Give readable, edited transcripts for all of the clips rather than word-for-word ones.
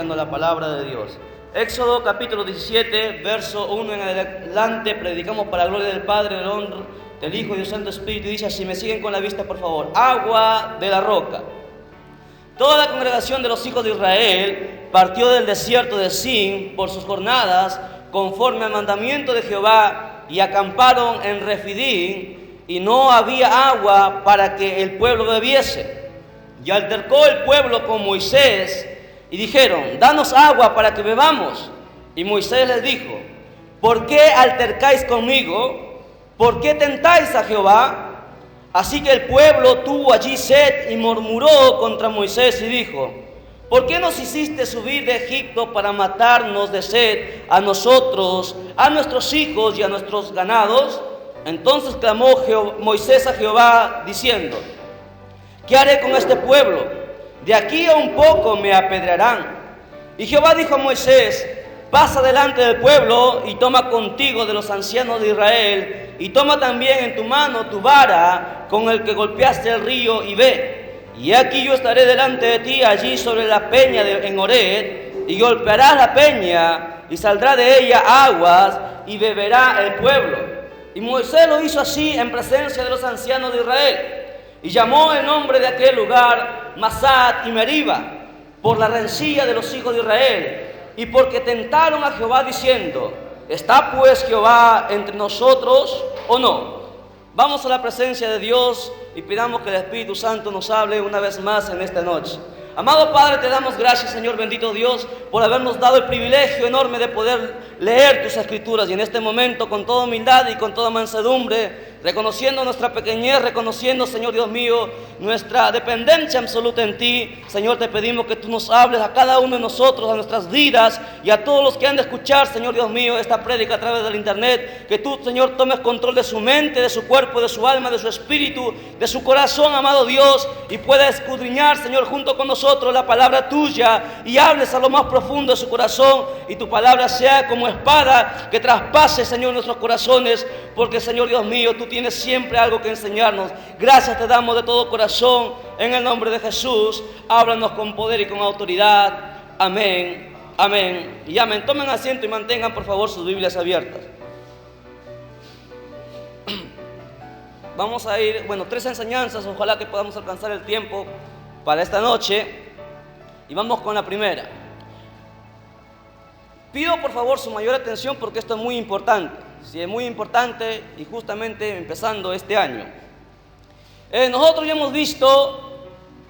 La palabra de Dios. Éxodo capítulo 17, verso 1 en adelante, predicamos para la gloria del Padre, del Honor, del Hijo y del Santo Espíritu. Y dice así, me siguen con la vista por favor. Agua de la roca. Toda la congregación de los hijos de Israel partió del desierto de Sin por sus jornadas, conforme al mandamiento de Jehová, y acamparon en Refidim, y no había agua para que el pueblo bebiese. Y altercó el pueblo con Moisés, y dijeron, danos agua para que bebamos. Y Moisés les dijo, ¿por qué altercáis conmigo? ¿Por qué tentáis a Jehová? Así que el pueblo tuvo allí sed y murmuró contra Moisés y dijo, ¿por qué nos hiciste subir de Egipto para matarnos de sed a nosotros, a nuestros hijos y a nuestros ganados? Entonces clamó Moisés a Jehová diciendo, ¿qué haré con este pueblo? De aquí a un poco me apedrearán. Y Jehová dijo a Moisés, pasa delante del pueblo y toma contigo de los ancianos de Israel, y toma también en tu mano tu vara con el que golpeaste el río y ve. Y aquí yo estaré delante de ti allí sobre la peña en Horeb, y golpearás la peña y saldrá de ella aguas y beberá el pueblo. Y Moisés lo hizo así en presencia de los ancianos de Israel. Y llamó el nombre de aquel lugar Masat y Meriba, por la rencilla de los hijos de Israel, y porque tentaron a Jehová diciendo, ¿está pues Jehová entre nosotros o no? Vamos a la presencia de Dios y pidamos que el Espíritu Santo nos hable una vez más en esta noche. Amado Padre, te damos gracias, Señor bendito Dios, por habernos dado el privilegio enorme de poder leer tus escrituras, y en este momento con toda humildad y con toda mansedumbre, reconociendo nuestra pequeñez, reconociendo, Señor Dios mío, nuestra dependencia absoluta en ti. Señor, te pedimos que tú nos hables a cada uno de nosotros, a nuestras vidas, y a todos los que han de escuchar, Señor Dios mío, esta prédica a través del internet. Que tú, Señor, tomes control de su mente, de su cuerpo, de su alma, de su espíritu, de su corazón, amado Dios, y pueda escudriñar, Señor, junto con nosotros la palabra tuya, y hables a lo más profundo de su corazón, y tu palabra sea como espada que traspase, Señor, nuestros corazones, porque, Señor Dios mío, tú tienes siempre algo que enseñarnos. Gracias te damos de todo corazón, en el nombre de Jesús. Háblanos con poder y con autoridad. Amén, amén y amén. Tomen asiento y mantengan por favor sus Biblias abiertas. Vamos a ir, tres enseñanzas, ojalá que podamos alcanzar el tiempo para esta noche, y vamos con la primera. Pido por favor su mayor atención porque esto es muy importante. Sí, es muy importante, y justamente empezando este año. Nosotros ya hemos visto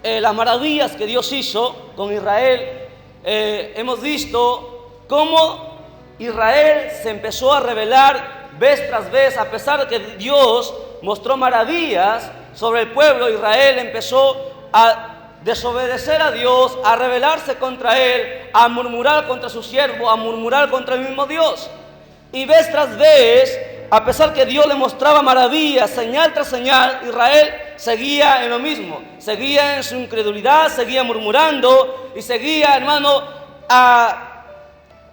las maravillas que Dios hizo con Israel. Hemos visto cómo Israel se empezó a rebelar vez tras vez, a pesar de que Dios mostró maravillas sobre el pueblo. Israel empezó a desobedecer a Dios, a rebelarse contra Él, a murmurar contra su siervo, a murmurar contra el mismo Dios. Y vez tras vez, a pesar que Dios le mostraba maravillas, señal tras señal, Israel seguía en lo mismo, seguía en su incredulidad, seguía murmurando y seguía, hermano,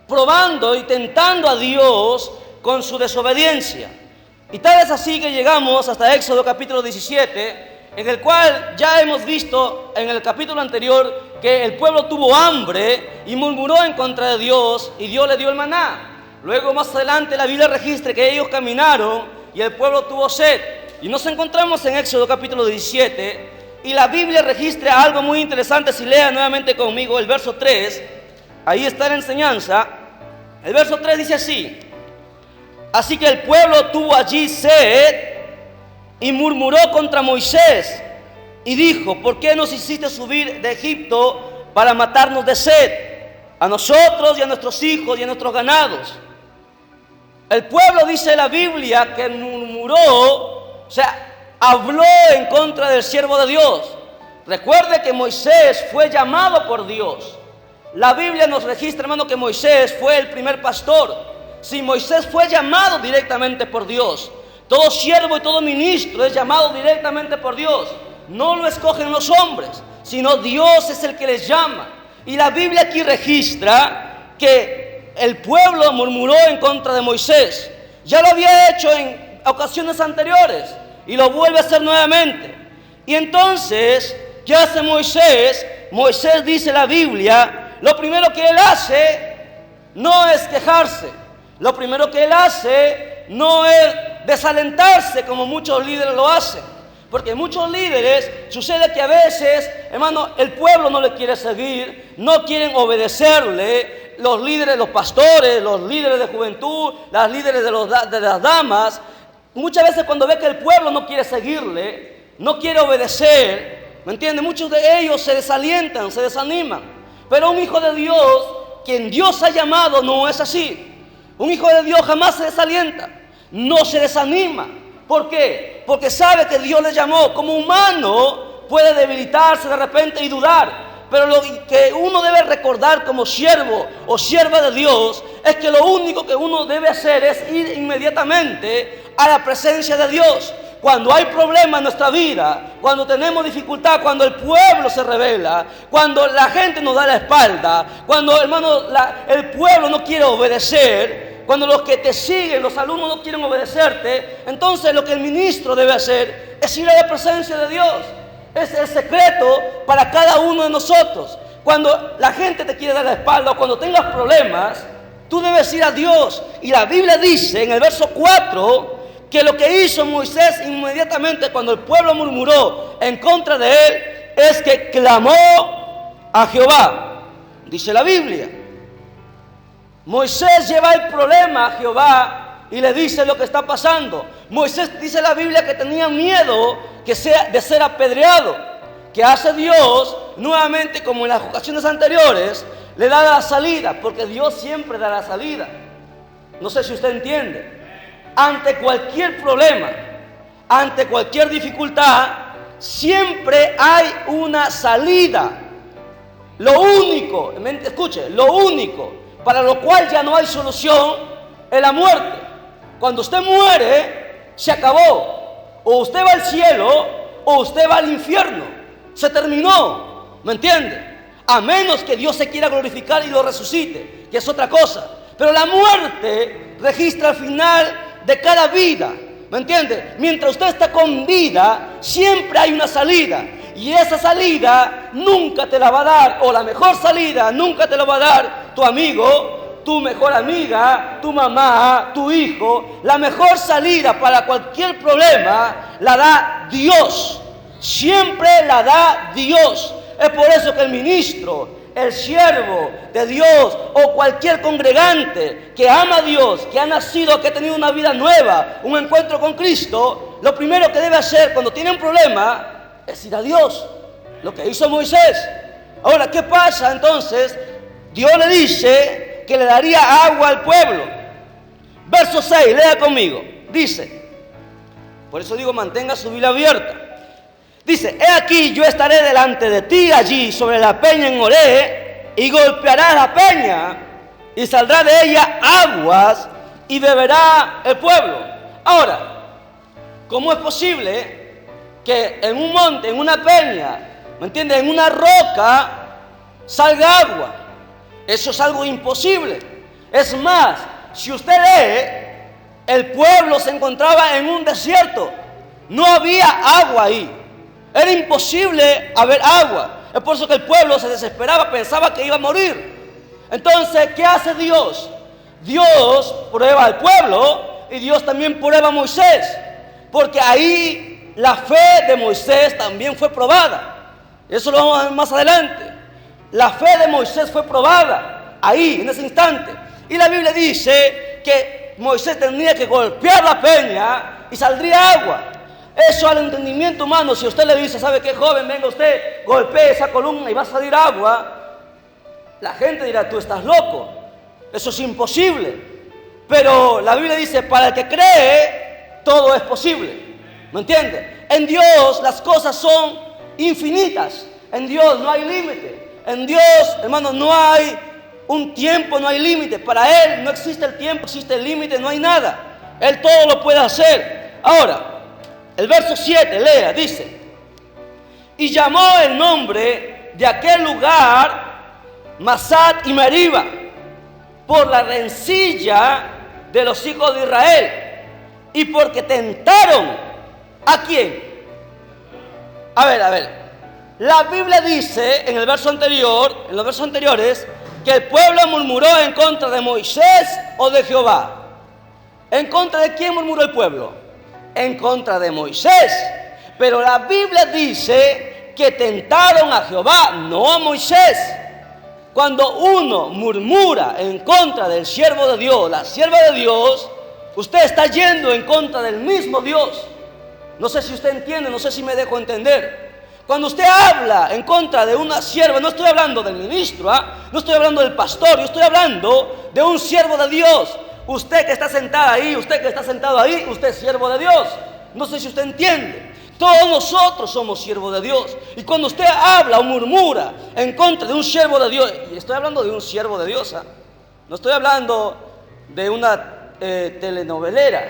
probando y tentando a Dios con su desobediencia. Y tal es así que llegamos hasta Éxodo capítulo 17, en el cual ya hemos visto en el capítulo anterior que el pueblo tuvo hambre y murmuró en contra de Dios, y Dios le dio el maná. Luego más adelante la Biblia registra que ellos caminaron y el pueblo tuvo sed. Y nos encontramos en Éxodo capítulo 17, y la Biblia registra algo muy interesante. Si lea nuevamente conmigo el verso 3, ahí está la enseñanza. El verso 3 dice así: así que el pueblo tuvo allí sed y murmuró contra Moisés y dijo, ¿por qué nos hiciste subir de Egipto para matarnos de sed, a nosotros y a nuestros hijos y a nuestros ganados? El pueblo, dice la Biblia, que murmuró, o sea, habló en contra del siervo de Dios. Recuerde que Moisés fue llamado por Dios. La Biblia nos registra, hermano, que Moisés fue el primer pastor. Si Moisés fue llamado directamente por Dios, todo siervo y todo ministro es llamado directamente por Dios. No lo escogen los hombres, sino Dios es el que les llama. Y la Biblia aquí registra que el pueblo murmuró en contra de Moisés. Ya lo había hecho en ocasiones anteriores y lo vuelve a hacer nuevamente. Y entonces, ¿qué hace Moisés? Moisés, dice la Biblia, lo primero que él hace no es quejarse. Lo primero que él hace no es desalentarse como muchos líderes lo hacen. Porque muchos líderes, sucede que a veces, hermano, el pueblo no le quiere seguir, no quieren obedecerle. Los líderes, los pastores, los líderes de juventud, las líderes de las damas, muchas veces cuando ve que el pueblo no quiere seguirle, no quiere obedecer, ¿me entiende? Muchos de ellos se desalientan, se desaniman. Pero un hijo de Dios, quien Dios ha llamado, no es así. Un hijo de Dios jamás se desalienta, no se desanima. ¿Por qué? Porque sabe que Dios le llamó. Como humano puede debilitarse de repente y dudar. Pero lo que uno debe recordar como siervo o sierva de Dios es que lo único que uno debe hacer es ir inmediatamente a la presencia de Dios. Cuando hay problemas en nuestra vida, cuando tenemos dificultad, cuando el pueblo se rebela, cuando la gente nos da la espalda, cuando, hermano, el pueblo no quiere obedecer, cuando los que te siguen, los alumnos no quieren obedecerte, entonces lo que el ministro debe hacer es ir a la presencia de Dios. Es el secreto para cada uno de nosotros. Cuando la gente te quiere dar la espalda o cuando tengas problemas, tú debes ir a Dios. Y la Biblia dice en el verso 4 que lo que hizo Moisés inmediatamente cuando el pueblo murmuró en contra de él es que clamó a Jehová. Dice la Biblia. Moisés lleva el problema a Jehová y le dice lo que está pasando. Moisés, dice la Biblia, que tenía miedo de ser apedreado. ¿Qué hace Dios? Nuevamente, como en las ocasiones anteriores, le da la salida, porque Dios siempre da la salida. No sé si usted entiende. Ante cualquier problema, ante cualquier dificultad, siempre hay una salida. Lo único, escuche, lo único para lo cual ya no hay solución es la muerte. Cuando usted muere, se acabó. O usted va al cielo o usted va al infierno. Se terminó, ¿me entiende? A menos que Dios se quiera glorificar y lo resucite, que es otra cosa. Pero la muerte registra el final de cada vida, ¿me entiende? Mientras usted está con vida, siempre hay una salida. Y esa salida nunca te la va a dar, o la mejor salida nunca te la va a dar tu amigo, tu mejor amiga, tu mamá, tu hijo. La mejor salida para cualquier problema la da Dios. Siempre la da Dios. Es por eso que el ministro, el siervo de Dios o cualquier congregante que ama a Dios, que ha nacido, que ha tenido una vida nueva, un encuentro con Cristo, lo primero que debe hacer cuando tiene un problema es ir a Dios. Lo que hizo Moisés. Ahora, ¿qué pasa entonces? Dios le dice que le daría agua al pueblo. Verso 6, lea conmigo. Dice, por eso digo, mantenga su Biblia abierta. Dice, he aquí yo estaré delante de ti allí sobre la peña en Horeb, y golpearás la peña y saldrá de ella aguas y beberá el pueblo. Ahora, ¿cómo es posible que en un monte, en una peña, ¿me entiendes?, en una roca salga agua? Eso es algo imposible. Es más, si usted lee, el pueblo se encontraba en un desierto. No había agua ahí. Era imposible haber agua. Es por eso que el pueblo se desesperaba, pensaba que iba a morir. Entonces, ¿qué hace Dios? Dios prueba al pueblo y Dios también prueba a Moisés. Porque ahí la fe de Moisés también fue probada. Eso lo vamos a ver más adelante. La fe de Moisés fue probada ahí, en ese instante. Y la Biblia dice que Moisés tenía que golpear la peña y saldría agua. Eso al entendimiento humano, si usted le dice, ¿sabe qué, joven? Venga usted, golpee esa columna y va a salir agua. La gente dirá, tú estás loco. Eso es imposible. Pero la Biblia dice, para el que cree, todo es posible. ¿Me entiende? En Dios las cosas son infinitas. En Dios no hay límite. En Dios, hermano, no hay un tiempo, no hay límite. Para Él no existe el tiempo, existe el límite, no hay nada. Él todo lo puede hacer. Ahora, el verso 7, lea, dice, y llamó el nombre de aquel lugar Masat y Meriba, por la rencilla de los hijos de Israel, y porque tentaron, ¿a quién? A ver, La Biblia dice en el verso anterior, en los versos anteriores, que el pueblo murmuró en contra de Moisés o de Jehová. ¿En contra de quién murmuró el pueblo? En contra de Moisés. Pero la Biblia dice que tentaron a Jehová, no a Moisés. Cuando uno murmura en contra del siervo de Dios, la sierva de Dios, usted está yendo en contra del mismo Dios. No sé si usted entiende, no sé si me dejo entender. Cuando usted habla en contra de una sierva, no estoy hablando del ministro, no estoy hablando del pastor, yo estoy hablando de un siervo de Dios. Usted que está sentada ahí, usted que está sentado ahí, usted es siervo de Dios. No sé si usted entiende. Todos nosotros somos siervos de Dios. Y cuando usted habla o murmura en contra de un siervo de Dios, y estoy hablando de un siervo de Dios, no estoy hablando de una telenovelera,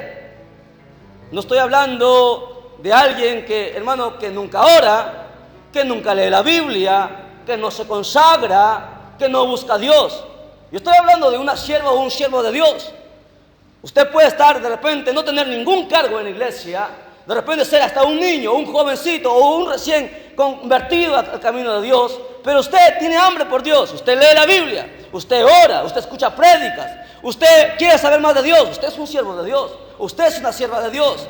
no estoy hablando de alguien que, hermano, que nunca ora, que nunca lee la Biblia, que no se consagra, que no busca a Dios. Yo estoy hablando de una sierva o un siervo de Dios. Usted puede estar de repente, no tener ningún cargo en la iglesia, de repente ser hasta un niño, un jovencito o un recién convertido al camino de Dios, pero usted tiene hambre por Dios, usted lee la Biblia, usted ora, usted escucha prédicas, usted quiere saber más de Dios, usted es un siervo de Dios, usted es una sierva de Dios.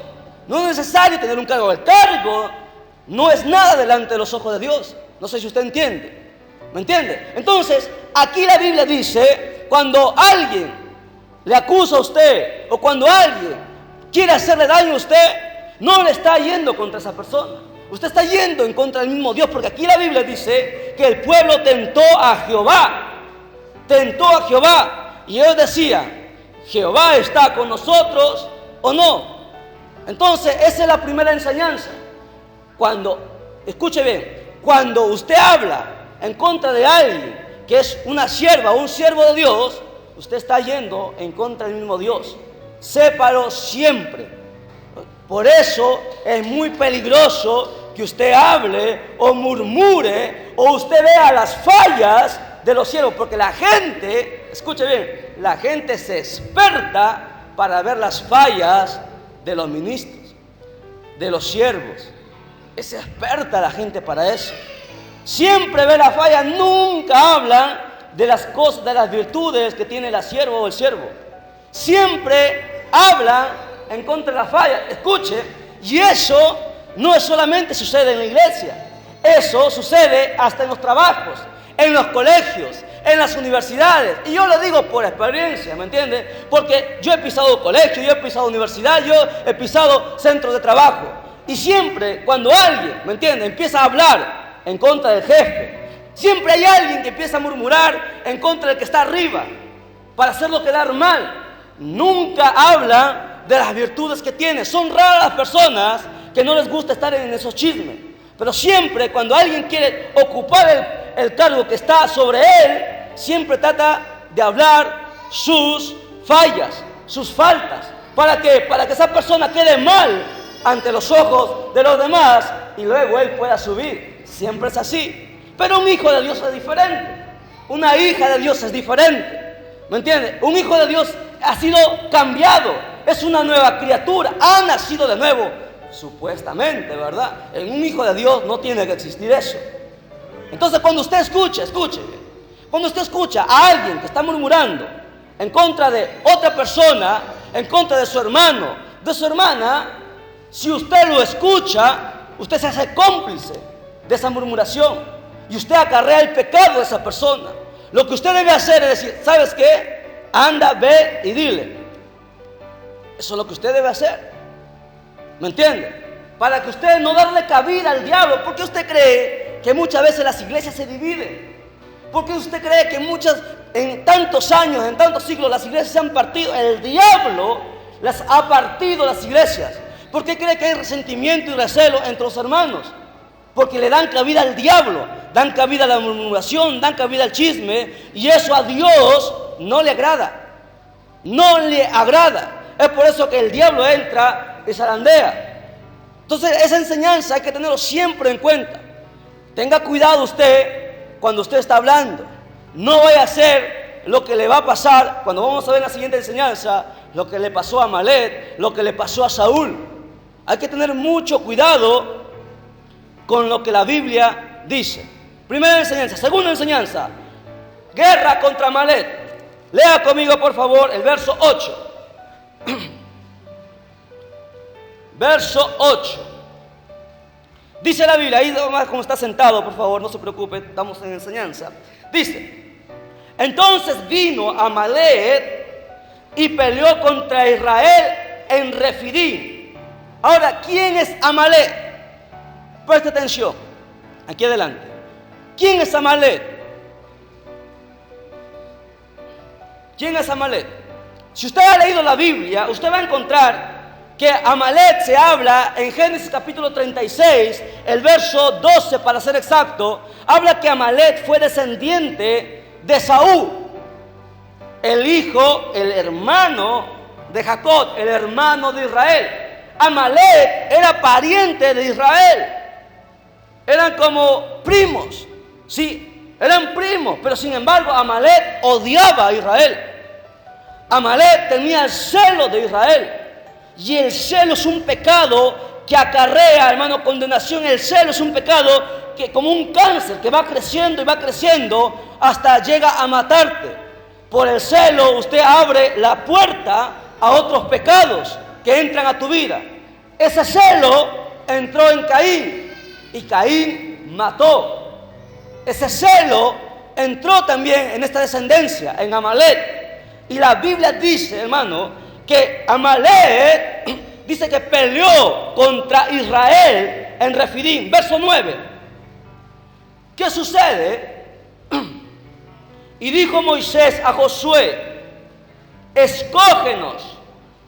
No es necesario tener un cargo, el cargo no es nada delante de los ojos de Dios. No sé si usted entiende, ¿me entiende? Entonces, aquí la Biblia dice, cuando alguien le acusa a usted o cuando alguien quiere hacerle daño a usted, no le está yendo contra esa persona, usted está yendo en contra del mismo Dios, porque aquí la Biblia dice que el pueblo tentó a Jehová, y ellos decían, Jehová está con nosotros o no. Entonces, esa es la primera enseñanza. Escuche bien, cuando usted habla en contra de alguien que es una sierva o un siervo de Dios, usted está yendo en contra del mismo Dios. Sépalo siempre. Por eso es muy peligroso que usted hable o murmure o usted vea las fallas de los siervos, porque la gente, escuche bien, la gente se experta para ver las fallas de los ministros, de los siervos. Es experta la gente para eso. Siempre ve la falla, nunca hablan de las cosas, de las virtudes que tiene la sierva o el siervo. Siempre hablan en contra de la falla. Escuche, y eso no solamente sucede en la iglesia, eso sucede hasta en los trabajos, en los colegios, en las universidades. Y yo lo digo por experiencia, ¿me entiende? Porque yo he pisado colegio, yo he pisado universidad, yo he pisado centros de trabajo. Y siempre cuando alguien, ¿me entiende?, empieza a hablar en contra del jefe, siempre hay alguien que empieza a murmurar en contra del que está arriba para hacerlo quedar mal. Nunca habla de las virtudes que tiene. Son raras las personas que no les gusta estar en esos chismes. Pero siempre cuando alguien quiere ocupar el cargo que está sobre él, siempre trata de hablar sus fallas, sus faltas. ¿Para qué? Para que esa persona quede mal ante los ojos de los demás y luego él pueda subir. Siempre es así. Pero un hijo de Dios es diferente. Una hija de Dios es diferente. ¿Me entiende? Un hijo de Dios ha sido cambiado. Es una nueva criatura. Ha nacido de nuevo. Supuestamente, ¿verdad? En un hijo de Dios no tiene que existir eso. Entonces cuando usted escuche, cuando usted escucha a alguien que está murmurando en contra de otra persona, en contra de su hermano, de su hermana, si usted lo escucha, usted se hace cómplice de esa murmuración y usted acarrea el pecado de esa persona. Lo que usted debe hacer es decir, ¿sabes qué? Anda, ve y dile. Eso es lo que usted debe hacer. ¿Me entiende? Para que usted no darle cabida al diablo. ¿Por qué usted cree que muchas veces las iglesias se dividen? ¿Por qué usted cree que en tantos años, en tantos siglos, las iglesias se han partido? El diablo las ha partido las iglesias. ¿Por qué cree que hay resentimiento y recelo entre los hermanos? Porque le dan cabida al diablo, dan cabida a la murmuración, dan cabida al chisme, y eso a Dios no le agrada. No le agrada. Es por eso que el diablo entra y zarandea. Entonces esa enseñanza hay que tenerlo siempre en cuenta. Tenga cuidado usted cuando usted está hablando. No vaya a hacer lo que le va a pasar cuando vamos a ver la siguiente enseñanza, lo que le pasó a Amalek, lo que le pasó a Saúl. Hay que tener mucho cuidado con lo que la Biblia dice, primera enseñanza. Segunda enseñanza, guerra contra Amalek. Lea conmigo por favor el verso 8. Verso 8. Dice la Biblia, ahí nomás como está sentado, por favor, no se preocupe, estamos en enseñanza. Dice, entonces vino Amalek y peleó contra Israel en Refidim. Ahora, ¿quién es Amalek? Presta atención, aquí adelante. ¿Quién es Amalek? ¿Quién es Amalek? Si usted ha leído la Biblia, usted va a encontrar que Amalek se habla en Génesis capítulo 36, el verso 12 para ser exacto, habla que Amalek fue descendiente de Saúl, el hijo, el hermano de Jacob, el hermano de Israel. Amalek era pariente de Israel, eran como primos, sí, eran primos, pero sin embargo Amalek odiaba a Israel. Amalek tenía el celo de Israel. Y el celo es un pecado que acarrea, hermano, condenación. El celo es un pecado que, como un cáncer, que va creciendo y va creciendo hasta llega a matarte. Por el celo usted abre la puerta a otros pecados que entran a tu vida. Ese celo entró en Caín y Caín mató. Ese celo entró también en esta descendencia, en Amalek. Y la Biblia dice, hermano, que Amalek dice que peleó contra Israel en Refidim. Verso 9. ¿Qué sucede? Y dijo Moisés a Josué, escógenos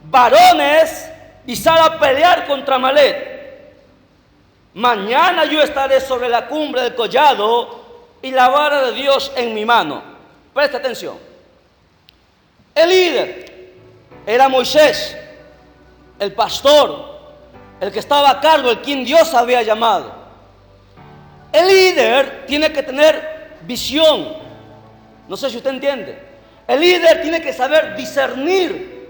varones y sal a pelear contra Amalek. Mañana yo estaré sobre la cumbre del collado y la vara de Dios en mi mano. Presta atención. El líder era Moisés, el pastor, el que estaba a cargo, el quien Dios había llamado. El líder tiene que tener visión. No sé si usted entiende. El líder tiene que saber discernir.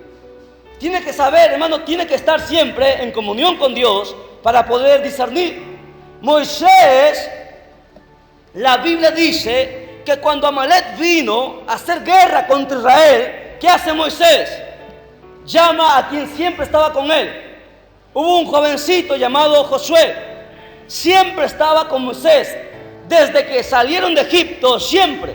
Tiene que saber, hermano, tiene que estar siempre en comunión con Dios para poder discernir. Moisés, la Biblia dice que cuando Amalek vino a hacer guerra contra Israel, ¿qué hace Moisés? Llama a quien siempre estaba con él. Hubo un jovencito llamado Josué. Siempre estaba con Moisés. Desde que salieron de Egipto, siempre.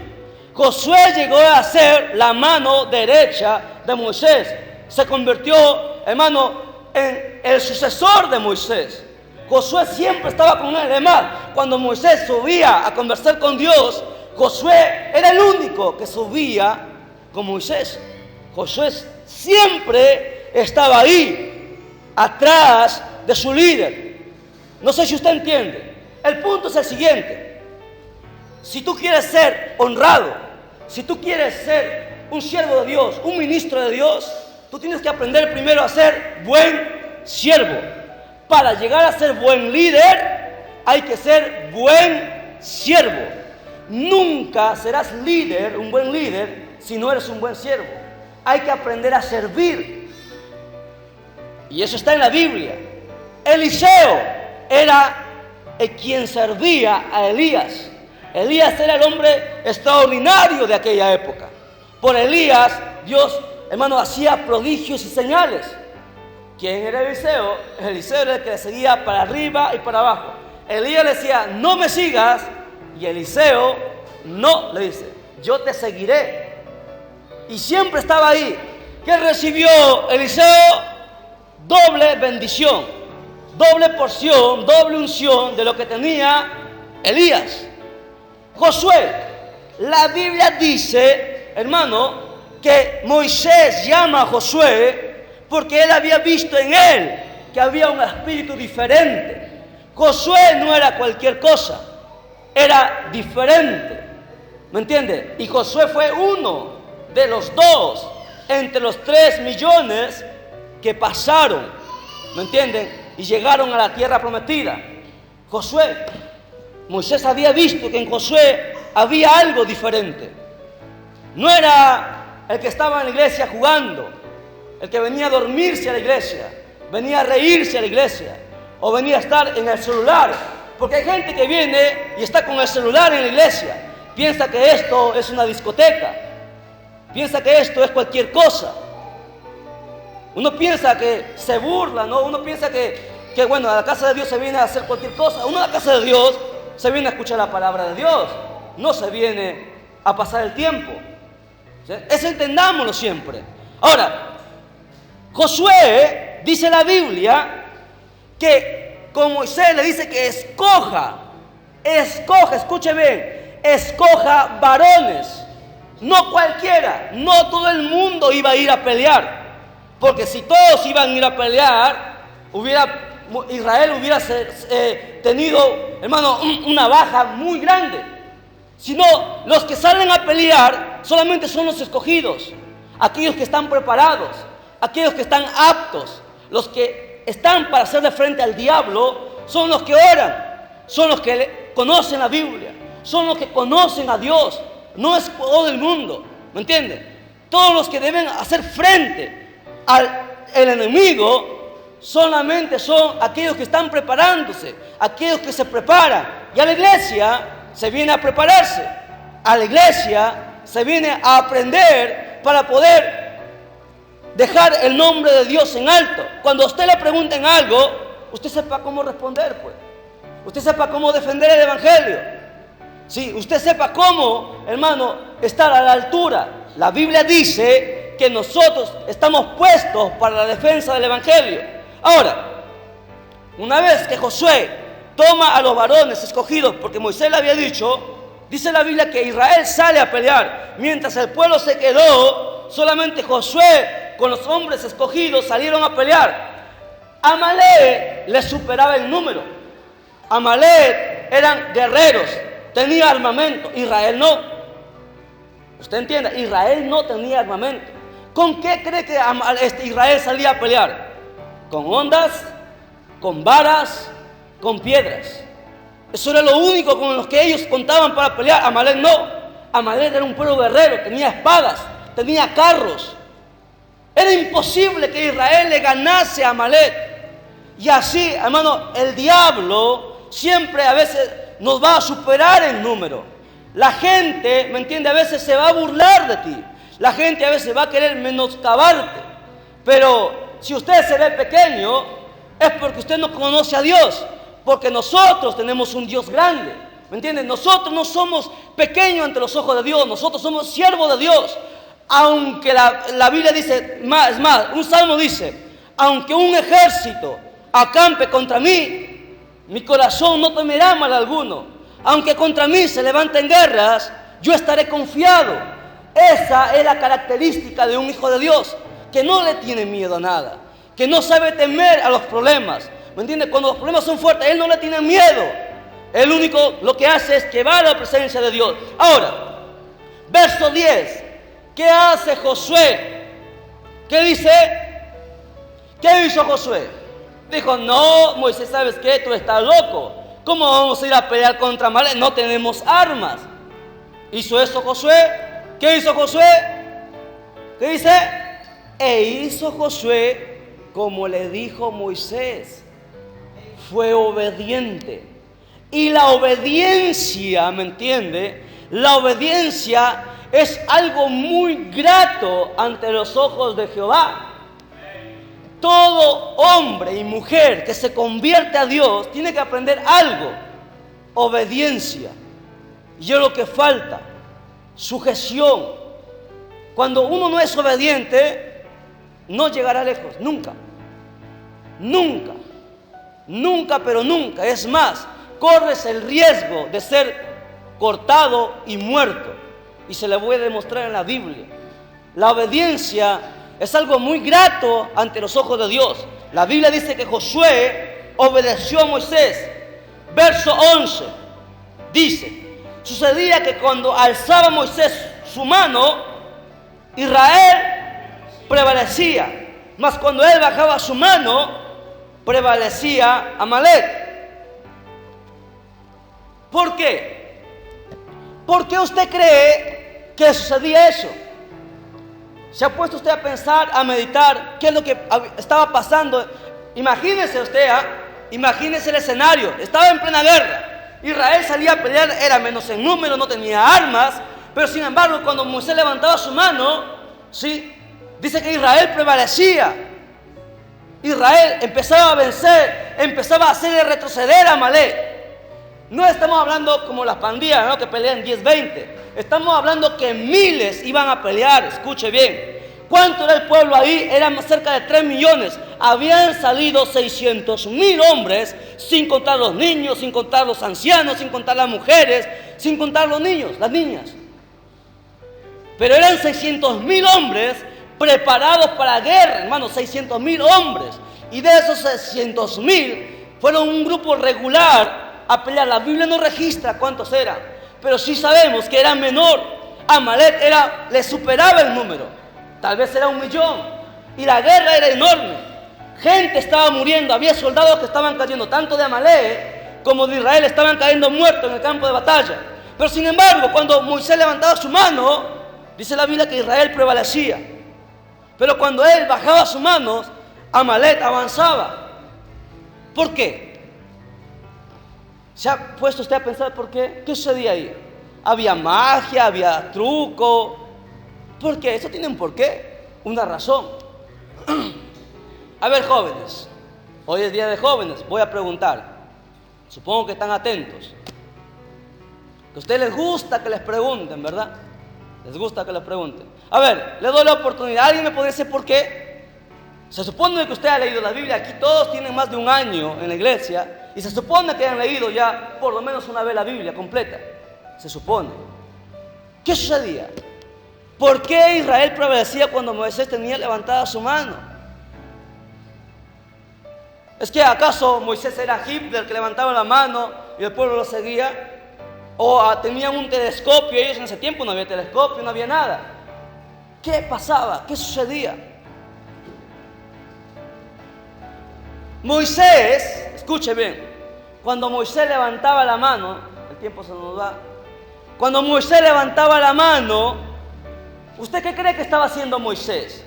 Josué llegó a ser la mano derecha de Moisés. Se convirtió, hermano, en el sucesor de Moisés. Josué siempre estaba con él. Además, cuando Moisés subía a conversar con Dios, Josué era el único que subía con Moisés. Josué siempre estaba ahí, atrás de su líder. No sé si usted entiende. El punto es el siguiente. Si tú quieres ser honrado, si tú quieres ser un siervo de Dios, un ministro de Dios, tú tienes que aprender primero a ser buen siervo. Para llegar a ser buen líder, hay que ser buen siervo. Nunca serás líder, un buen líder, si no eres un buen siervo. Hay que aprender a servir. Y eso está en la Biblia. Eliseo era quien servía a Elías. Elías era el hombre extraordinario de aquella época. Por Elías, Dios, hermano, hacía prodigios y señales. ¿Quién era Eliseo? Eliseo era el que le seguía para arriba y para abajo. Elías le decía, no me sigas. Y Eliseo no, le dice, yo te seguiré. Y siempre estaba ahí. ¿Qué recibió Eliseo? Doble bendición, doble porción, doble unción de lo que tenía Elías. Josué, la Biblia dice, hermano, que Moisés llama a Josué porque él había visto en él que había un espíritu diferente. Josué no era cualquier cosa, era diferente. ¿Me entiende? Y Josué fue uno de los dos entre los 3 millones que pasaron, ¿me entienden? Y llegaron a la tierra prometida. Josué, Moisés había visto que en Josué había algo diferente. No era el que estaba en la iglesia jugando, el que venía a dormirse a la iglesia, venía a reírse a la iglesia, o venía a estar en el celular. Porque hay gente que viene y está con el celular en la iglesia. Piensa que esto es una discoteca. Piensa que esto es cualquier cosa. Uno piensa que se burla, ¿no? Uno piensa que bueno, a la casa de Dios se viene a hacer cualquier cosa. Uno a la casa de Dios se viene a escuchar la palabra de Dios. No se viene a pasar el tiempo. ¿Sí? Eso entendámoslo siempre. Ahora, Josué, dice la Biblia, que con Moisés le dice que escoja, escuche bien, escoja varones. No cualquiera, no todo el mundo iba a ir a pelear. Porque si todos iban a ir a pelear, Israel hubiera tenido, hermano, una baja muy grande. Sino los que salen a pelear solamente son los escogidos, aquellos que están preparados, aquellos que están aptos, los que están para hacerle frente al diablo, son los que oran, son los que conocen la Biblia, son los que conocen a Dios. No es todo el mundo, ¿me entienden? Todos los que deben hacer frente al enemigo solamente son aquellos que están preparándose, aquellos que se preparan. Y a la iglesia se viene a prepararse, a la iglesia se viene a aprender para poder dejar el nombre de Dios en alto. Cuando a usted le pregunten algo, usted sepa cómo responder, pues. Usted sepa cómo defender el evangelio. Sí, usted sepa cómo, hermano, estar a la altura. La Biblia dice que nosotros estamos puestos para la defensa del evangelio. Ahora, una vez que Josué toma a los varones escogidos, porque Moisés le había dicho, dice la Biblia que Israel sale a pelear. Mientras el pueblo se quedó, solamente Josué con los hombres escogidos salieron a pelear. Amalek les superaba el número. Amalek eran guerreros, tenía armamento. Israel no. Usted entiende, Israel no tenía armamento. ¿Con qué cree que Israel salía a pelear? Con ondas, con varas, con piedras. Eso era lo único con los que ellos contaban para pelear. Amalek no. Amalek era un pueblo guerrero, tenía espadas, tenía carros. Era imposible que Israel le ganase a Amalek. Y así, hermano, el diablo siempre a veces nos va a superar en número. La gente, ¿me entiende? A veces se va a burlar de ti. La gente a veces va a querer menoscabarte. Pero si usted se ve pequeño, es porque usted no conoce a Dios. Porque nosotros tenemos un Dios grande. ¿Me entienden? Nosotros no somos pequeños ante los ojos de Dios. Nosotros somos siervos de Dios. Aunque la Biblia dice, es más, un salmo dice, aunque un ejército acampe contra mí, mi corazón no temerá mal alguno. Aunque contra mí se levanten guerras, yo estaré confiado. Esa es la característica de un hijo de Dios, que no le tiene miedo a nada, que no sabe temer a los problemas. ¿Me entiende? Cuando los problemas son fuertes, él no le tiene miedo. El único lo que hace es que va a la presencia de Dios. Ahora, verso 10. ¿Qué hace Josué? ¿Qué dice? ¿Qué hizo Josué? Dijo, no, Moisés, ¿sabes qué? Tú estás loco. ¿Cómo vamos a ir a pelear contra Amalek? No tenemos armas. ¿Hizo eso Josué? ¿Qué hizo Josué? ¿Qué dice? E hizo Josué como le dijo Moisés. Fue obediente. Y la obediencia, ¿me entiende? La obediencia es algo muy grato ante los ojos de Jehová. Todo hombre y mujer que se convierte a Dios tiene que aprender algo. Obediencia. Y es lo que falta. Sujeción. Cuando uno no es obediente, no llegará lejos. Nunca. Nunca. Nunca, pero nunca. Es más, corres el riesgo de ser cortado y muerto. Y se le voy a demostrar en la Biblia. La obediencia es algo muy grato ante los ojos de Dios. La Biblia dice que Josué obedeció a Moisés. Verso 11 dice, sucedía que cuando alzaba Moisés su mano, Israel prevalecía. Mas cuando él bajaba su mano, prevalecía Amalek. ¿Por qué? ¿Por qué usted cree que sucedía eso? ¿Se ha puesto usted a pensar, a meditar qué es lo que estaba pasando? Imagínese usted imagínense el escenario, estaba en plena guerra. Israel salía a pelear, era menos en número, no tenía armas, pero sin embargo cuando Moisés levantaba su mano, ¿sí?, dice que Israel prevalecía. Israel empezaba a vencer, empezaba a hacerle retroceder a Amalek. No estamos hablando como las pandillas, ¿no?, que pelean 10, 20. Estamos hablando que miles iban a pelear. Escuche bien. ¿Cuánto era el pueblo ahí? Eran cerca de 3 millones. Habían salido 600,000 hombres, sin contar los niños, sin contar los ancianos, sin contar las mujeres, sin contar los niños, las niñas. Pero eran 600,000 hombres preparados para la guerra, hermanos, 600,000 hombres. Y de esos 600,000 fueron un grupo regular a pelear. La Biblia no registra cuántos eran, pero sí sabemos que era menor. Amalek le superaba el número, tal vez era 1,000,000, y la guerra era enorme. Gente estaba muriendo, había soldados que estaban cayendo, tanto de Amalek como de Israel estaban cayendo muertos en el campo de batalla. Pero sin embargo, cuando Moisés levantaba su mano, dice la Biblia que Israel prevalecía. Pero cuando él bajaba sus manos, Amalek avanzaba. ¿Por qué? ¿Se ha puesto usted a pensar por qué? ¿Qué sucedía ahí? ¿Había magia? ¿Había truco? ¿Por qué? Eso tiene un porqué, una razón. A ver, jóvenes, hoy es día de jóvenes, voy a preguntar. Supongo que están atentos. A ustedes les gusta que les pregunten, ¿verdad? Les gusta que les pregunten. A ver, le doy la oportunidad. ¿Alguien me puede decir por qué? Se supone que usted ha leído la Biblia. Aquí todos tienen más de 1 año en la iglesia y se supone que han leído ya por lo menos una vez la Biblia completa. Se supone. ¿Qué sucedía? ¿Por qué Israel prevalecía cuando Moisés tenía levantada su mano? ¿Es que acaso Moisés era Hitler que levantaba la mano y el pueblo lo seguía? ¿O tenían un telescopio? Ellos en ese tiempo no había telescopio, no había nada. ¿Qué pasaba? ¿Qué sucedía? Moisés, escuche bien, cuando Moisés levantaba la mano, el tiempo se nos da. Cuando Moisés levantaba la mano, ¿usted qué cree que estaba haciendo Moisés?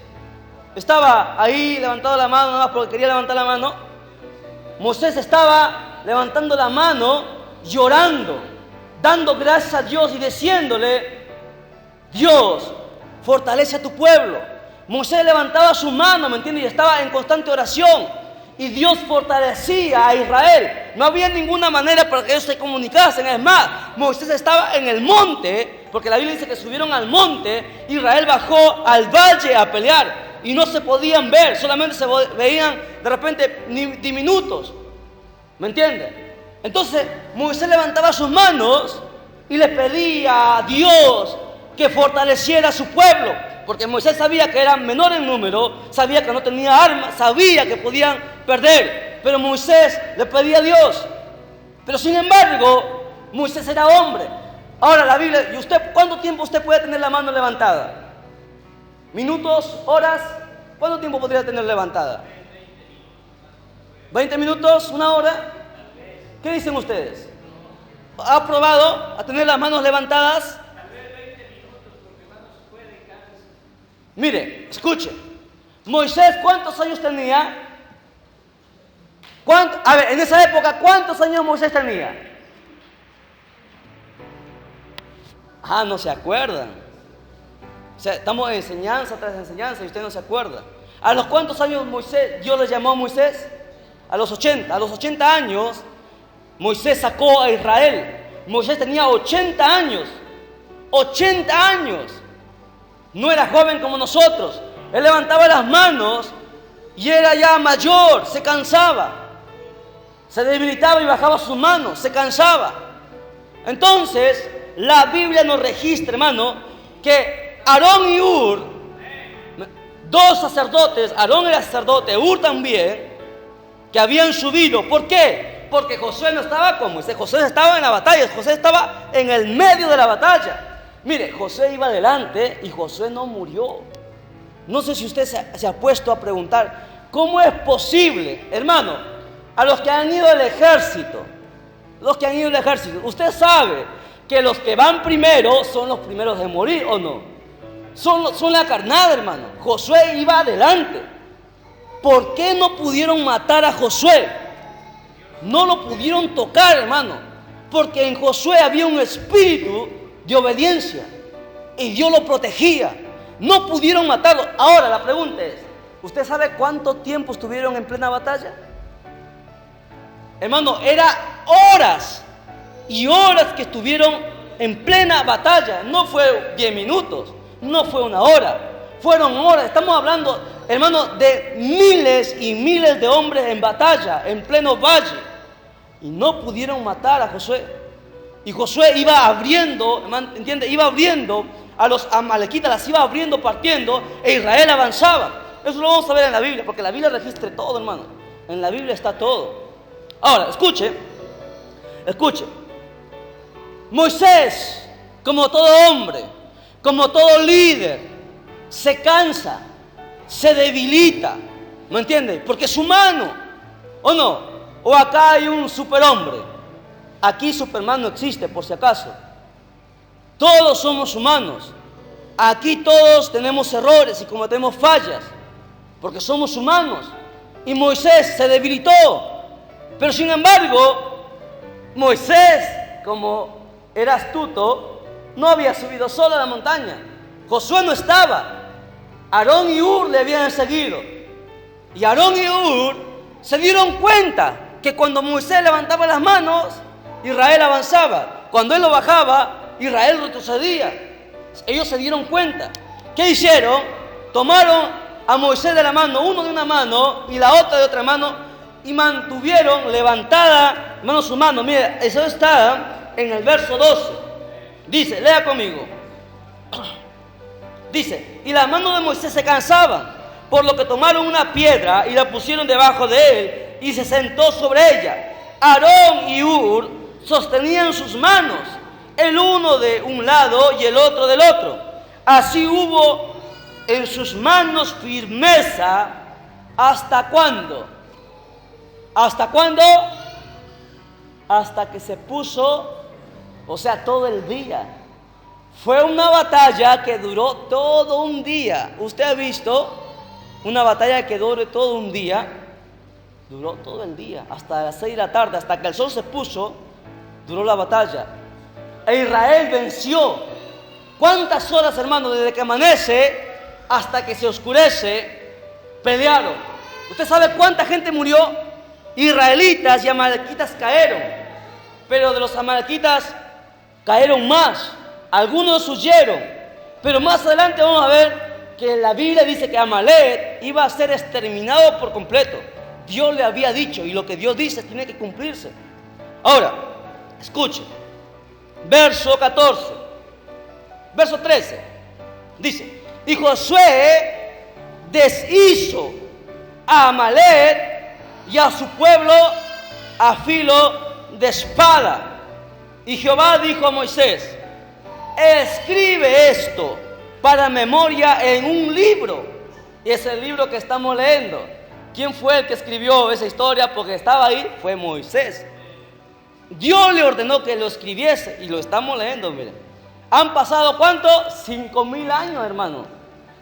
¿Estaba ahí levantando la mano nada más porque quería levantar la mano? Moisés estaba levantando la mano, llorando, dando gracias a Dios y diciéndole: Dios, fortalece a tu pueblo. Moisés levantaba su mano, ¿me entiende? Y estaba en constante oración. Y Dios fortalecía a Israel. No había ninguna manera para que ellos se comunicasen. Es más, Moisés estaba en el monte, porque la Biblia dice que subieron al monte. Israel bajó al valle a pelear y no se podían ver, solamente se veían de repente diminutos. ¿Me entiende? Entonces Moisés levantaba sus manos y le pedía a Dios que fortaleciera a su pueblo, porque Moisés sabía que eran menor en número, sabía que no tenía armas, sabía que podían perder, pero Moisés le pedía a Dios. Pero sin embargo, Moisés era hombre. Ahora la Biblia, ¿y usted cuánto tiempo usted puede tener la mano levantada? ¿Minutos? ¿Horas? ¿Cuánto tiempo podría tener levantada? ¿20 minutos? ¿1 hora? ¿Qué dicen ustedes? ¿Ha probado a tener las manos levantadas? Mire, escuche. Moisés, ¿cuántos años tenía? A ver, en esa época, ¿cuántos años Moisés tenía? No se acuerdan. O sea, estamos en enseñanza tras enseñanza y usted no se acuerda. ¿A los cuántos años Dios le llamó a Moisés? A los 80. A los 80 años, Moisés sacó a Israel. Moisés tenía 80 años. 80 años. No era joven como nosotros. Él levantaba las manos y era ya mayor, se cansaba. Se debilitaba y bajaba sus manos, se cansaba. Entonces, la Biblia nos registra, hermano, que Aarón y Hur, 2 sacerdotes, Aarón era sacerdote, Hur también, que habían subido. ¿Por qué? Porque Josué no estaba con Moisés, Josué estaba en la batalla, Josué estaba en el medio de la batalla. Mire, Josué iba adelante y Josué no murió. No sé si usted se ha puesto a preguntar, ¿cómo es posible, hermano? A los que han ido al ejército, usted sabe que los que van primero son los primeros de morir, ¿o no? Son la carnada, hermano. Josué iba adelante. ¿Por qué no pudieron matar a Josué? No lo pudieron tocar, hermano, porque en Josué había un espíritu de obediencia y Dios lo protegía. No pudieron matarlo. Ahora la pregunta es, ¿usted sabe cuánto tiempo estuvieron en plena batalla? Hermano, era horas y horas que estuvieron en plena batalla. No fue 10 minutos, no fue una hora, fueron horas. Estamos hablando, hermano, de miles y miles de hombres en batalla, en pleno valle. Y no pudieron matar a Josué. Y Josué iba abriendo, ¿entiende? Iba abriendo a los amalequitas, las iba abriendo, partiendo, e Israel avanzaba. Eso lo vamos a ver en la Biblia, porque la Biblia registra todo, hermano. En la Biblia está todo. Ahora, escuche. Moisés, como todo hombre, como todo líder, se cansa, se debilita, ¿me entiende? Porque es humano, ¿o no? O acá hay un superhombre. Aquí Superman no existe, por si acaso. Todos somos humanos. Aquí todos tenemos errores y cometemos fallas, porque somos humanos. Y Moisés se debilitó. Pero sin embargo, Moisés, como era astuto, no había subido solo a la montaña. Josué no estaba. Aarón y Hur le habían seguido. Y Aarón y Hur se dieron cuenta que cuando Moisés levantaba las manos, Israel avanzaba. Cuando él lo bajaba, Israel retrocedía. Ellos se dieron cuenta. ¿Qué hicieron? Tomaron a Moisés de la mano, uno de una mano y la otra de otra mano, y mantuvieron levantada, hermano, su mano. Mira, eso está en el verso 12. Dice, lea conmigo. Dice, y las manos de Moisés se cansaban, por lo que tomaron una piedra y la pusieron debajo de él, y se sentó sobre ella. Aarón y Hur sostenían sus manos, el uno de un lado y el otro del otro. Así hubo en sus manos firmeza. ¿Hasta cuándo? ¿Hasta cuándo? Hasta que se puso, o sea, todo el día. Fue una batalla que duró todo un día. ¿Usted ha visto una batalla que dure todo un día? Duró todo el día, hasta las 6 de la tarde, hasta que el sol se puso, duró la batalla. E Israel venció. ¿Cuántas horas, hermano, desde que amanece hasta que se oscurece, pelearon? ¿Usted sabe cuánta gente murió? Israelitas y amalequitas cayeron. Pero de los amalequitas cayeron más. Algunos huyeron. Pero más adelante vamos a ver que la Biblia dice que Amalek iba a ser exterminado por completo. Dios le había dicho, y lo que Dios dice tiene que cumplirse. Ahora, escuche. Verso 14. Verso 13. Dice, y Josué deshizo a Amalek y a su pueblo a filo de espada. Y Jehová dijo a Moisés, escribe esto para memoria en un libro. Y es el libro que estamos leyendo. ¿Quién fue el que escribió esa historia? Porque estaba ahí, fue Moisés. Dios le ordenó que lo escribiese y lo estamos leyendo, miren. Han pasado ¿cuánto? 5,000 años, hermano.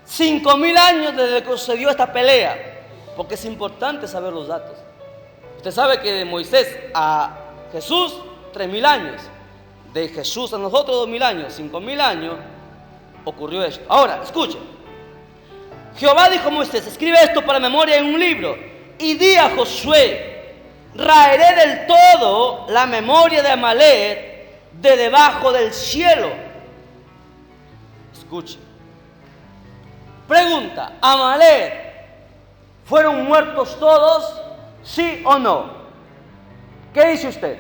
5,000 años desde que sucedió esta pelea. Porque es importante saber los datos. Usted sabe que de Moisés a Jesús, 3,000 años. De Jesús a nosotros, 2,000 años. 5,000 años ocurrió esto. Ahora, escuchen. Jehová dijo a Moisés, escribe esto para memoria en un libro, y di a Josué, raeré del todo la memoria de Amalek de debajo del cielo. Escuche. Pregunta, ¿Amalek fueron muertos todos? ¿Sí o no? ¿Qué dice usted?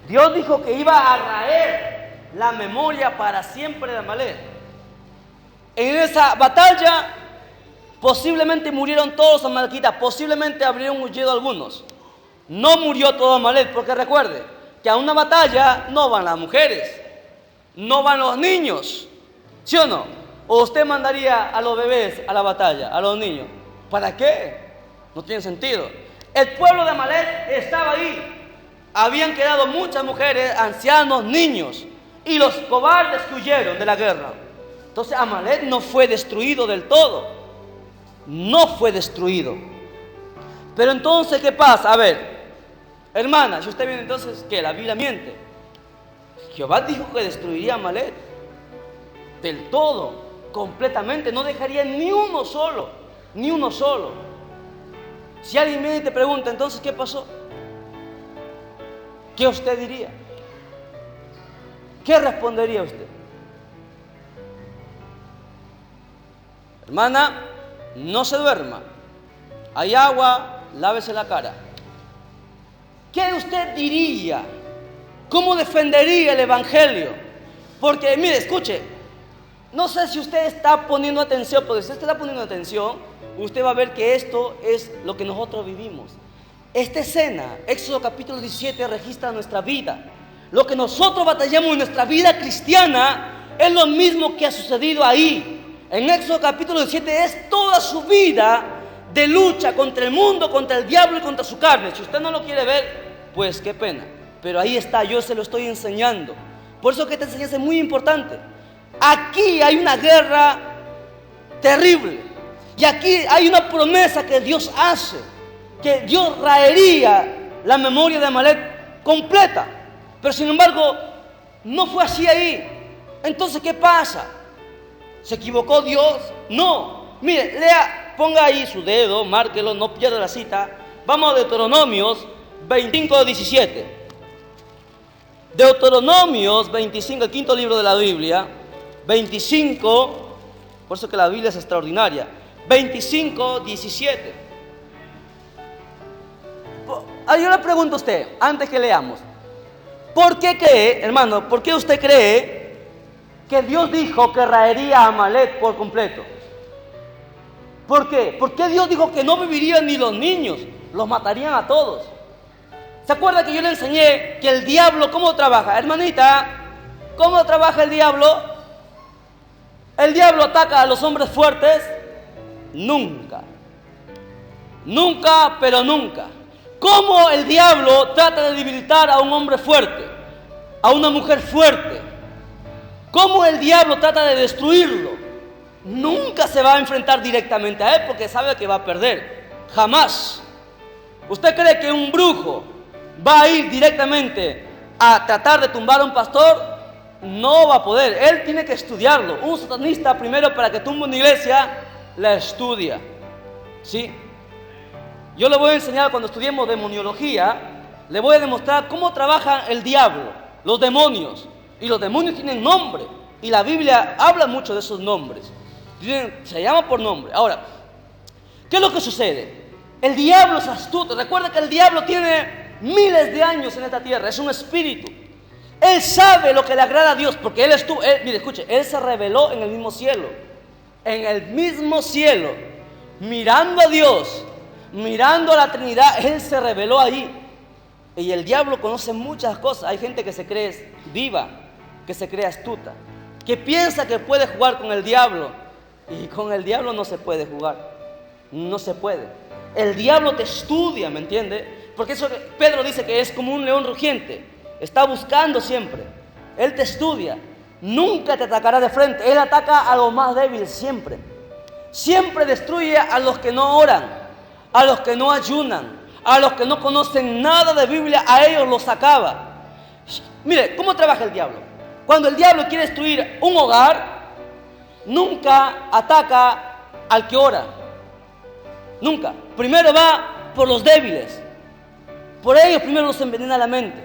Dios dijo que iba a raer la memoria para siempre de Amalek. En esa batalla posiblemente murieron todos los amalequitas, posiblemente habrían huido algunos. No murió todo Amalek, porque recuerde que a una batalla no van las mujeres, no van los niños, ¿sí o no? ¿O usted mandaría a los bebés a la batalla, a los niños? ¿Para qué? No tiene sentido. El pueblo de Amalek estaba ahí. Habían quedado muchas mujeres, ancianos, niños, y los cobardes que huyeron de la guerra. Entonces Amalek no fue destruido del todo. No fue destruido. Pero entonces, ¿qué pasa? A ver, hermana, si usted viene entonces, ¿qué? La Biblia miente. Jehová dijo que destruiría a Amalek del todo, completamente, no dejaría ni uno solo, ni uno solo. Si alguien viene y te pregunta, entonces, ¿qué pasó? ¿Qué usted diría? ¿Qué respondería usted? Hermana, no se duerma. Hay agua, lávese la cara. ¿Qué usted diría? ¿Cómo defendería el Evangelio? Porque, mire, escuche, no sé si usted está poniendo atención, porque si usted está poniendo atención, usted va a ver que esto es lo que nosotros vivimos. Esta escena, Éxodo capítulo 17, registra nuestra vida. Lo que nosotros batallamos en nuestra vida cristiana es lo mismo que ha sucedido ahí. En Éxodo capítulo 17 es toda su vida de lucha contra el mundo, contra el diablo y contra su carne. Si usted no lo quiere ver, pues qué pena. Pero ahí está, yo se lo estoy enseñando. Por eso que esta enseñanza es muy importante. Aquí hay una guerra terrible. Y aquí hay una promesa que Dios hace. Que Dios raería la memoria de Amalek completa. Pero sin embargo, no fue así ahí. Entonces, ¿qué pasa? ¿Se equivocó Dios? No. Mire, lea, ponga ahí su dedo, márquelo, no pierda la cita. Vamos a Deuteronomios 25, 17. Deuteronomios 25, el quinto libro de la Biblia. 25, por eso que la Biblia es extraordinaria. 25, 17. Yo le pregunto a usted, antes que leamos, ¿por qué cree, hermano, por qué usted cree que Dios dijo que raería a Amalek por completo? ¿Por qué? ¿Por qué Dios dijo que no vivirían ni los niños? Los matarían a todos. ¿Se acuerda que yo le enseñé que el diablo cómo trabaja? Hermanita, ¿cómo trabaja el diablo? ¿El diablo ataca a los hombres fuertes? Nunca. Nunca, pero nunca. ¿Cómo el diablo trata de debilitar a un hombre fuerte? A una mujer fuerte. ¿Cómo el diablo trata de destruirlo? Nunca se va a enfrentar directamente a él porque sabe que va a perder. Jamás. ¿Usted cree que un brujo va a ir directamente a tratar de tumbar a un pastor? No va a poder. Él tiene que estudiarlo. Un satanista primero para que tumbe una iglesia la estudia. ¿Sí? Yo le voy a enseñar cuando estudiemos demoniología, le voy a demostrar cómo trabaja el diablo, los demonios. Y los demonios tienen nombre. Y la Biblia habla mucho de esos nombres. Se llama por nombre. Ahora, ¿qué es lo que sucede? El diablo es astuto. Recuerda que el diablo tiene miles de años en esta tierra. Es un espíritu. Él sabe lo que le agrada a Dios. Porque él estuvo, mire, escuche, él se reveló en el mismo cielo. En el mismo cielo. Mirando a Dios. Mirando a la Trinidad. Él se reveló ahí. Y el diablo conoce muchas cosas. Hay gente que se cree viva, que se cree astuta, que piensa que puede jugar con el diablo. Y con el diablo no se puede jugar. No se puede. El diablo te estudia, ¿me entiende? Porque eso Pedro dice que es como un león rugiente. Está buscando siempre. Él te estudia. Nunca te atacará de frente. Él ataca a los más débiles siempre. Siempre destruye a los que no oran, a los que no ayunan, a los que no conocen nada de Biblia. A ellos los acaba. Mire, ¿cómo trabaja el diablo? Cuando el diablo quiere destruir un hogar, nunca ataca al que ora. Nunca. Primero va por los débiles. Por ellos primero los envenena la mente.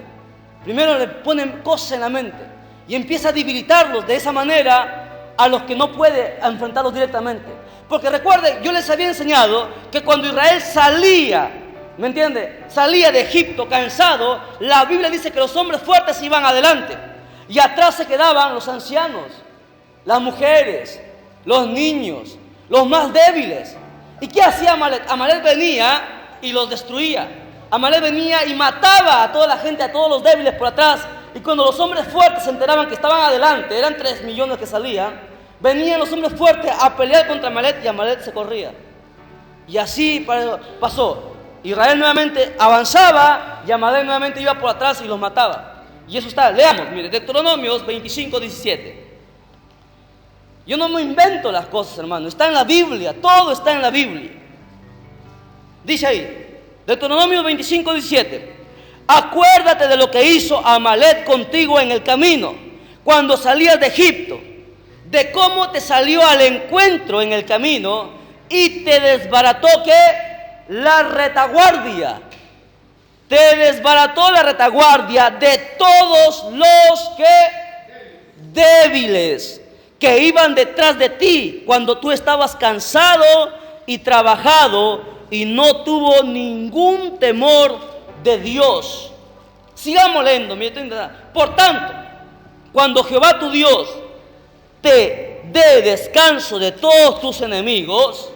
Primero le ponen cosas en la mente. Y empieza a debilitarlos de esa manera a los que no puede enfrentarlos directamente. Porque recuerden, yo les había enseñado que cuando Israel salía, ¿me entiende? Salía de Egipto cansado, la Biblia dice que los hombres fuertes iban adelante. Y atrás se quedaban los ancianos, las mujeres, los niños, los más débiles. ¿Y qué hacía Amalek? Amalek venía y los destruía. Amalek venía y mataba a toda la gente, a todos los débiles por atrás. Y cuando los hombres fuertes se enteraban que estaban adelante, eran 3 millones que salían, venían los hombres fuertes a pelear contra Amalek y Amalek se corría. Y así pasó. Israel nuevamente avanzaba y Amalek nuevamente iba por atrás y los mataba. Y eso está, leamos, mire, Deuteronomios 25, 17. Yo no me invento las cosas, hermano, está en la Biblia, todo está en la Biblia. Dice ahí, Deuteronomio 25, 17. Acuérdate de lo que hizo Amalek contigo en el camino, cuando salías de Egipto, de cómo te salió al encuentro en el camino y te desbarató ¿qué? La retaguardia. Te desbarató la retaguardia de todos los débiles que iban detrás de ti cuando tú estabas cansado y trabajado y no tuvo ningún temor de Dios. Sigamos leyendo. Por tanto, cuando Jehová tu Dios te dé descanso de todos tus enemigos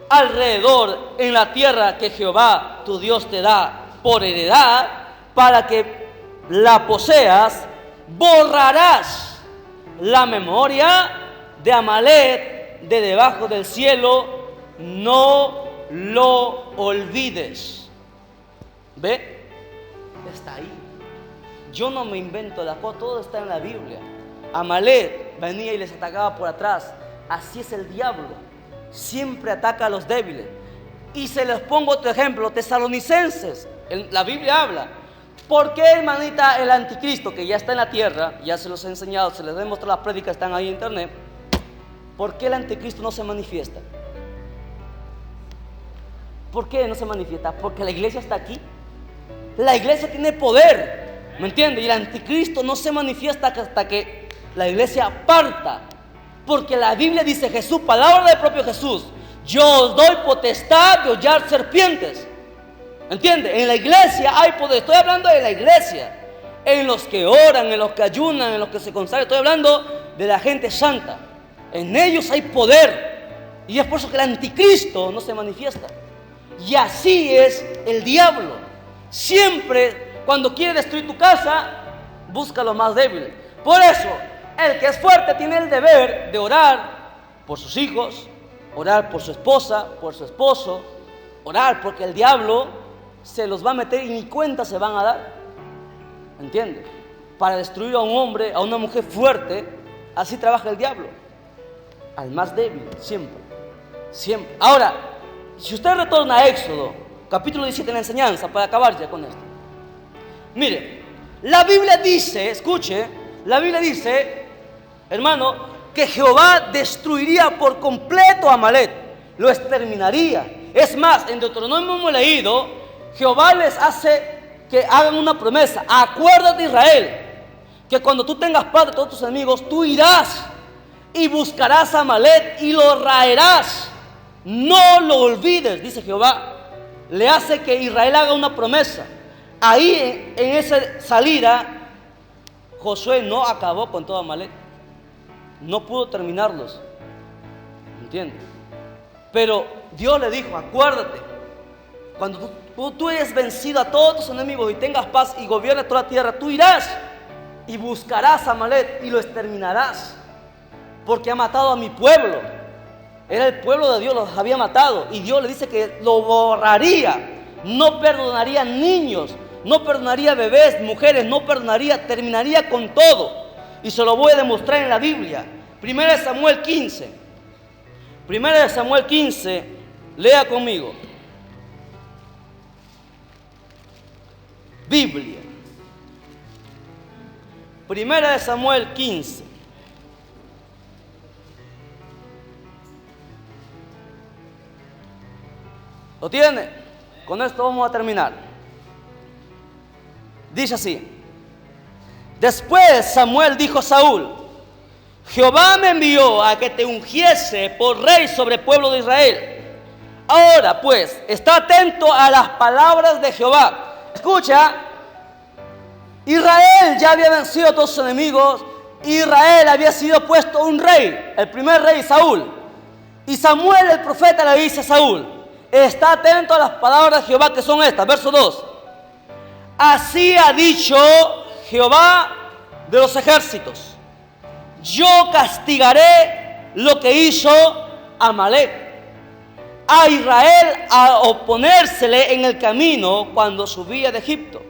alrededor en la tierra que Jehová tu Dios te da por heredad, para que la poseas, borrarás la memoria de Amalek de debajo del cielo, no lo olvides. ¿Ve? Está ahí. Yo no me invento las cosas, todo está en la Biblia. Amalek venía y les atacaba por atrás. Así es el diablo. Siempre ataca a los débiles. Y se les pongo otro ejemplo, Tesalonicenses. La Biblia habla. ¿Por qué, hermanita, el anticristo que ya está en la tierra, ya se los he enseñado, se les he demostrado las prédicas, están ahí en internet? ¿Por qué el anticristo no se manifiesta? ¿Por qué no se manifiesta? Porque la iglesia está aquí. La iglesia tiene poder, ¿me entiende? Y el anticristo no se manifiesta hasta que la iglesia parta. Porque la Biblia dice, Jesús, palabra del propio Jesús, yo os doy potestad de hollar serpientes. ¿Entiende? En la iglesia hay poder. Estoy hablando de la iglesia. En los que oran, en los que ayunan, en los que se consagran. Estoy hablando de la gente santa. En ellos hay poder. Y es por eso que el anticristo no se manifiesta. Y así es el diablo. Siempre cuando quiere destruir tu casa, busca lo más débil. Por eso, el que es fuerte tiene el deber de orar por sus hijos, orar por su esposa, por su esposo, orar porque el diablo se los va a meter y ni cuenta se van a dar. ¿Entiende? Para destruir a un hombre, a una mujer fuerte, así trabaja el diablo. Al más débil, siempre. Siempre. Ahora, si usted retorna a Éxodo, capítulo 17 en la enseñanza, para acabar ya con esto. Mire, la Biblia dice, escuche, la Biblia dice, hermano, que Jehová destruiría por completo a Amalek, lo exterminaría. Es más, en Deuteronomio hemos leído, Jehová les hace que hagan una promesa. Acuérdate, Israel, que cuando tú tengas paz de todos tus enemigos, tú irás y buscarás a Amalek y lo raerás. No lo olvides, dice Jehová. Le hace que Israel haga una promesa. Ahí en esa salida, Josué no acabó con todo Amalek. No pudo terminarlos. ¿Entiendes? Pero Dios le dijo, acuérdate, cuando tú hayas vencido a todos tus enemigos y tengas paz y gobiernes toda la tierra, tú irás y buscarás a Amalek y lo exterminarás, porque ha matado a mi pueblo. Era el pueblo de Dios, los había matado, y Dios le dice que lo borraría. No perdonaría niños, no perdonaría bebés, mujeres, no perdonaría, terminaría con todo. Y se lo voy a demostrar en la Biblia. Primera de Samuel 15. Primera de Samuel 15, lea conmigo. Biblia. Primera de Samuel 15. ¿Lo tiene? Con esto vamos a terminar. Dice así. Después Samuel dijo a Saúl: Jehová me envió a que te ungiese por rey sobre el pueblo de Israel. Ahora pues, está atento a las palabras de Jehová. Escucha, Israel ya había vencido a todos sus enemigos. Israel había sido puesto un rey, el primer rey Saúl. Y Samuel el profeta le dice a Saúl: está atento a las palabras de Jehová, que son estas, verso 2. Así ha dicho Jehová de los ejércitos: yo castigaré lo que hizo Amalek a Israel a oponérsele en el camino cuando subía de Egipto.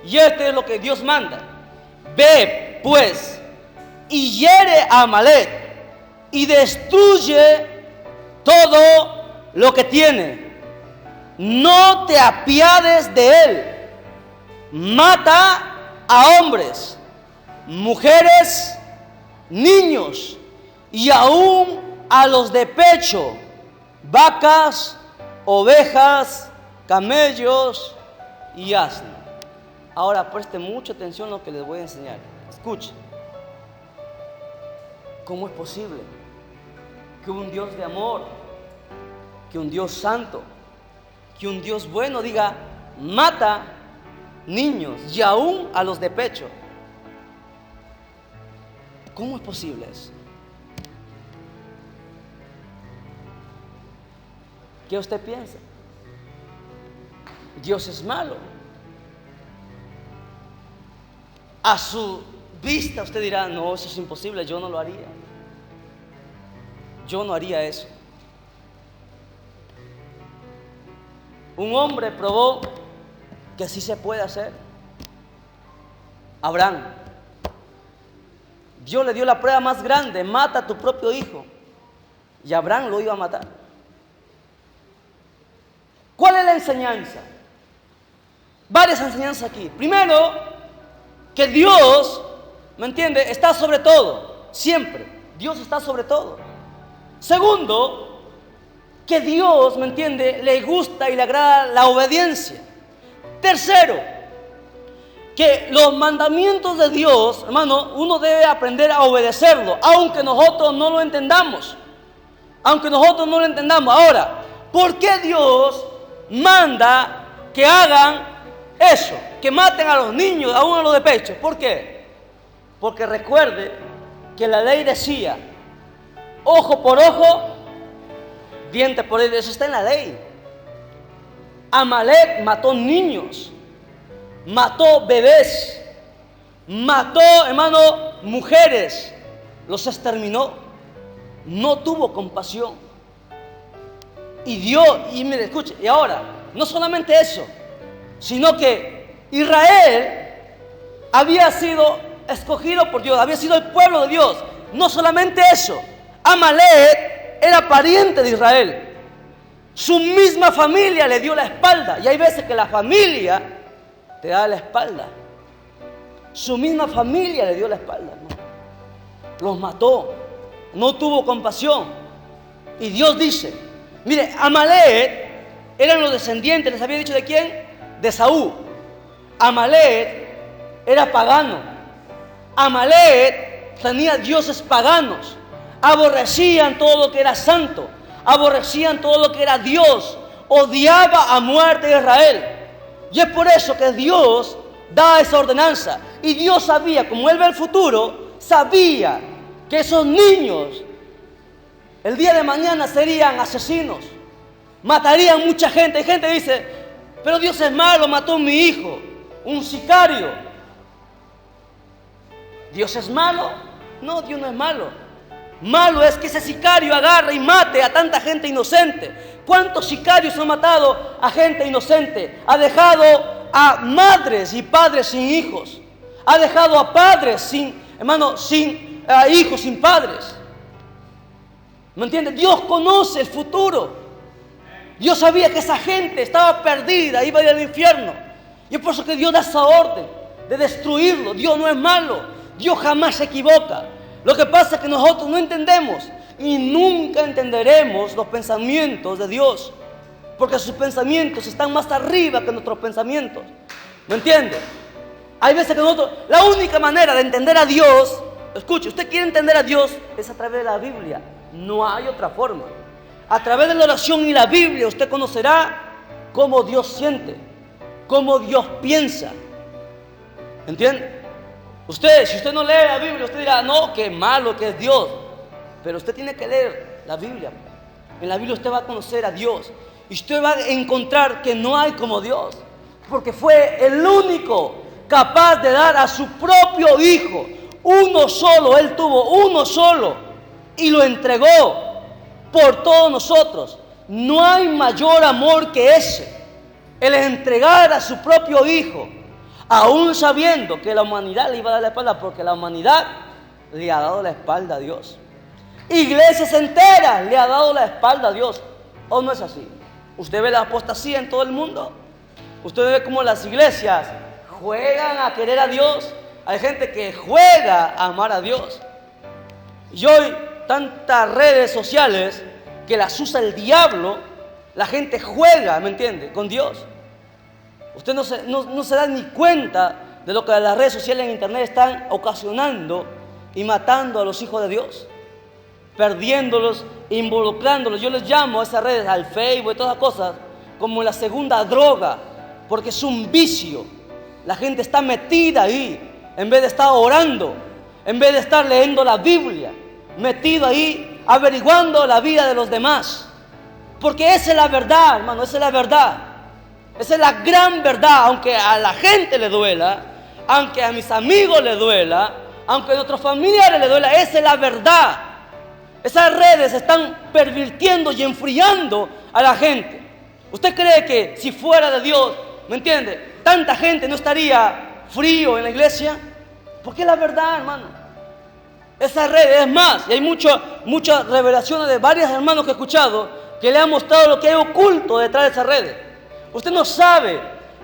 Y este es lo que Dios manda: ve pues y hiere a Amalek y destruye todo lo que tiene. no te apiades de él. Mata a hombres, mujeres, niños y aún a los de pecho, vacas, ovejas, camellos y asnos. Ahora preste mucha atención a lo que les voy a enseñar. Escuche. ¿Cómo es posible que un Dios de amor, que un Dios santo, que un Dios bueno diga, mata niños y aún a los de pecho? ¿Cómo es posible eso? ¿Qué usted piensa? Dios es malo. A su vista usted dirá, no, eso es imposible, yo no lo haría. Yo no haría eso. Un hombre probó que sí se puede hacer. Abraham. Dios le dio la prueba más grande, mata a tu propio hijo. Y Abraham lo iba a matar. ¿Cuál es la enseñanza? Varias enseñanzas aquí. Primero, que Dios, ¿me entiende?, está sobre todo, siempre. Dios está sobre todo. Segundo, que Dios, ¿me entiende?, le gusta y le agrada la obediencia. Tercero, que los mandamientos de Dios, hermano, uno debe aprender a obedecerlo, aunque nosotros no lo entendamos. Aunque nosotros no lo entendamos. Ahora, ¿por qué Dios manda que hagan eso? Que maten a los niños, aún a los de pecho. ¿Por qué? Porque recuerde que la ley decía, ojo por ojo, diente por diente. Eso está en la ley. Amalek mató niños, mató bebés, mató, hermano, mujeres, los exterminó. No tuvo compasión. Y Dios, y mire, escuche, y ahora, no solamente eso, sino que Israel había sido escogido por Dios, había sido el pueblo de Dios. No solamente eso, Amalek era pariente de Israel. Su misma familia le dio la espalda. Y hay veces que la familia te da la espalda. Su misma familia le dio la espalda, hermano. Los mató. No tuvo compasión. Y Dios dice, mire, Amalek eran los descendientes, ¿les había dicho de quién? De Saúl. Amalek era pagano. Amalek tenía dioses paganos. Aborrecían todo lo que era santo. Aborrecían todo lo que era Dios. Odiaba a muerte a Israel. Y es por eso que Dios da esa ordenanza. Y Dios sabía, como Él ve el futuro, sabía que esos niños el día de mañana serían asesinos. Matarían mucha gente. Hay gente que dice, pero Dios es malo, mató a mi hijo, un sicario. ¿Dios es malo? No, Dios no es malo. Malo es que ese sicario agarre y mate a tanta gente inocente. ¿Cuántos sicarios han matado a gente inocente? Ha dejado a madres y padres sin hijos. Ha dejado a padres sin, hermano, sin hijos, sin padres. ¿Me entiendes? Dios conoce el futuro. Dios sabía que esa gente estaba perdida, iba a ir al infierno. Y es por eso que Dios da esa orden de destruirlo. Dios no es malo. Dios jamás se equivoca. Lo que pasa es que nosotros no entendemos y nunca entenderemos los pensamientos de Dios. Porque sus pensamientos están más arriba que nuestros pensamientos. ¿Me entiende? Hay veces que nosotros, la única manera de entender a Dios, escuche, usted quiere entender a Dios, es a través de la Biblia. No hay otra forma. A través de la oración y la Biblia usted conocerá cómo Dios siente, cómo Dios piensa. ¿Entiende? Usted, si usted no lee la Biblia, usted dirá, no, qué malo que es Dios. Pero usted tiene que leer la Biblia. En la Biblia usted va a conocer a Dios. Y usted va a encontrar que no hay como Dios. Porque fue el único capaz de dar a su propio hijo. Uno solo, Él tuvo uno solo. Y lo entregó por todos nosotros. No hay mayor amor que ese. El entregar a su propio hijo. Aún sabiendo que la humanidad le iba a dar la espalda, porque la humanidad le ha dado la espalda a Dios. Iglesias enteras le ha dado la espalda a Dios. ¿O no es así? Usted ve la apostasía en todo el mundo. Usted ve cómo las iglesias juegan a querer a Dios. Hay gente que juega a amar a Dios. Y hoy tantas redes sociales que las usa el diablo, la gente juega, ¿me entiende?, con Dios. Usted no se da ni cuenta de lo que las redes sociales en internet están ocasionando y matando a los hijos de Dios, perdiéndolos, involucrándolos. Yo les llamo a esas redes, al Facebook y todas las cosas, como la segunda droga, porque es un vicio. La gente está metida ahí, en vez de estar orando, en vez de estar leyendo la Biblia, metido ahí, averiguando la vida de los demás. Porque esa es la verdad, hermano, esa es la verdad. Esa es la gran verdad, aunque a la gente le duela, aunque a mis amigos le duela, aunque a nuestros familiares le duela, esa es la verdad. Esas redes están pervirtiendo y enfriando a la gente. ¿Usted cree que si fuera de Dios, ¿me entiende?, tanta gente no estaría frío en la iglesia? Porque es la verdad, hermano. Esas redes, es más, y hay muchas revelaciones de varios hermanos que he escuchado que le han mostrado lo que hay oculto detrás de esas redes. Usted no sabe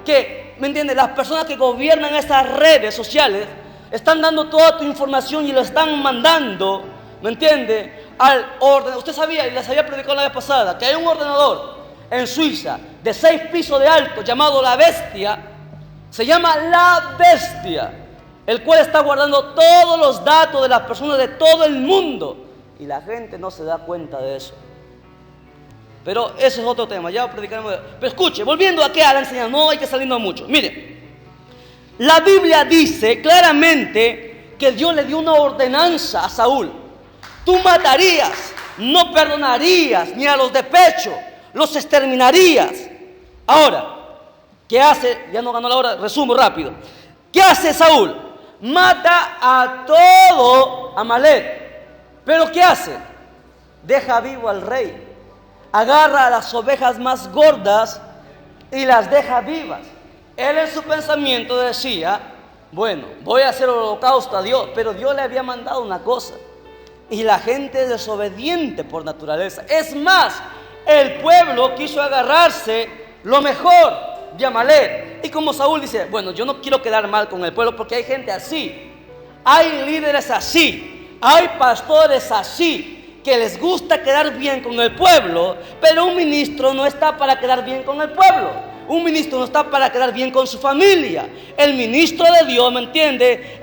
que, ¿me entiende?, las personas que gobiernan esas redes sociales están dando toda tu información y lo están mandando, ¿me entiende?, al ordenador. Usted sabía, y les había predicado la vez pasada, que hay un ordenador en Suiza de 6 pisos de alto llamado La Bestia. Se llama La Bestia, el cual está guardando todos los datos de las personas de todo el mundo, y la gente no se da cuenta de eso. Pero ese es otro tema, ya predicaremos. Pero escuche, volviendo aquí a la enseñanza, no hay que salirnos mucho. Mire, la Biblia dice claramente que Dios le dio una ordenanza a Saúl. Tú matarías, no perdonarías ni a los de pecho, los exterminarías. Ahora, ¿qué hace? Ya no ganó la hora, resumo rápido. ¿Qué hace Saúl? Mata a todo Amalek. ¿Pero qué hace? Deja vivo al rey. Agarra a las ovejas más gordas y las deja vivas. Él en su pensamiento decía, bueno, voy a hacer holocausto a Dios, pero Dios le había mandado una cosa. Y la gente es desobediente por naturaleza. Es más, el pueblo quiso agarrarse lo mejor de Amalek. Y como Saúl dice, bueno, yo no quiero quedar mal con el pueblo porque hay gente así. Hay líderes así. Hay pastores así, que les gusta quedar bien con el pueblo, pero un ministro no está para quedar bien con el pueblo. Un ministro no está para quedar bien con su familia. El ministro de Dios, ¿me entiende?,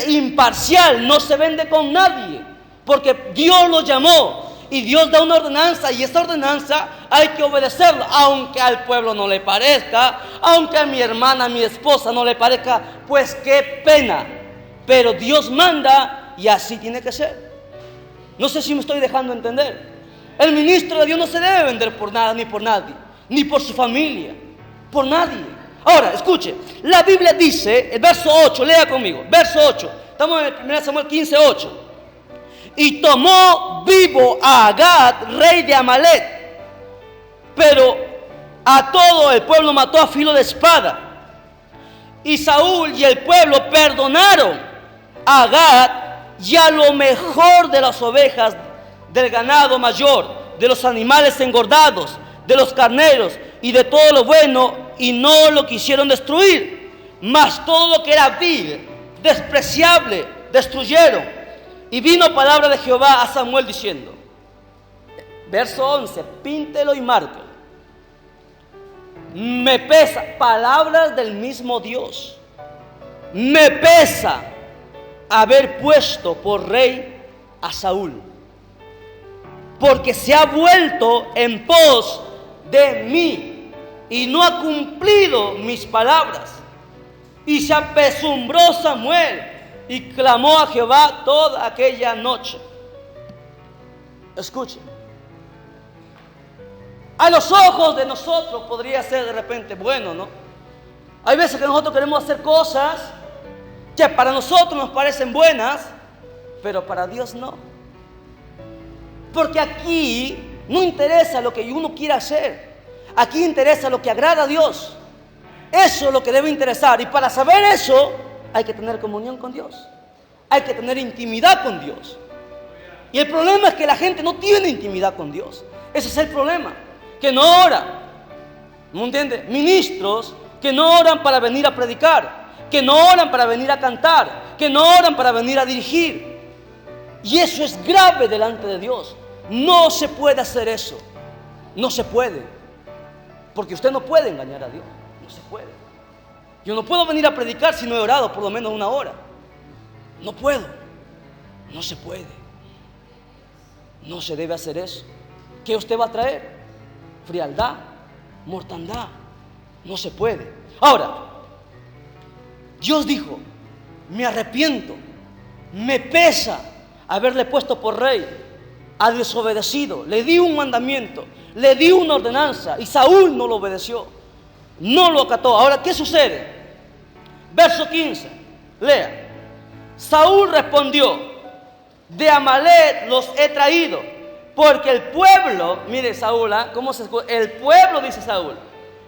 imparcial, no se vende con nadie, porque Dios lo llamó y Dios da una ordenanza, y esa ordenanza hay que obedecerla, aunque al pueblo no le parezca, aunque a mi hermana, a mi esposa no le parezca, pues qué pena, pero Dios manda y así tiene que ser. No sé si me estoy dejando entender. El ministro de Dios no se debe vender por nada ni por nadie, ni por su familia, por nadie. Ahora, escuche, la Biblia dice, el verso 8, lea conmigo, verso 8, estamos en 1 Samuel 15, 8. Y tomó vivo a Agag, rey de Amalek, pero a todo el pueblo mató a filo de espada. Y Saúl y el pueblo perdonaron a Agag y a lo mejor de las ovejas, del ganado mayor, de los animales engordados, de los carneros y de todo lo bueno, y no lo quisieron destruir. Mas todo lo que era vil, despreciable, destruyeron. Y vino palabra de Jehová a Samuel diciendo, verso 11, píntelo y márquelo. Me pesa, palabras del mismo Dios, me pesa haber puesto por rey a Saúl, porque se ha vuelto en pos de mí y no ha cumplido mis palabras. Y se apesumbró Samuel y clamó a Jehová toda aquella noche. Escuchen, a los ojos de nosotros podría ser de repente bueno, ¿no? Hay veces que nosotros queremos hacer cosas que para nosotros nos parecen buenas, pero para Dios no. Porque aquí no interesa lo que uno quiera hacer. Aquí interesa lo que agrada a Dios. Eso es lo que debe interesar. Y para saber eso, hay que tener comunión con Dios. Hay que tener intimidad con Dios. Y el problema es que la gente no tiene intimidad con Dios. Ese es el problema. que no oran. ¿No entiende? Ministros que no oran para venir a predicar, que no oran para venir a cantar, que no oran para venir a dirigir. Y eso es grave delante de Dios. No se puede hacer eso. No se puede. Porque usted no puede engañar a Dios. No se puede. Yo no puedo venir a predicar si no he orado por lo menos 1 hora. No puedo. No se puede. No se debe hacer eso. ¿Qué usted va a traer? Frialdad, mortandad. No se puede. Ahora, Dios dijo: me arrepiento, me pesa haberle puesto por rey. Ha desobedecido, le di un mandamiento, le di una ordenanza y Saúl no lo obedeció, no lo acató. Ahora, ¿qué sucede? Verso 15, lea. Saúl respondió: de Amalek los he traído, porque el pueblo, mire Saúl, ¿cómo se escucha? El pueblo, dice Saúl,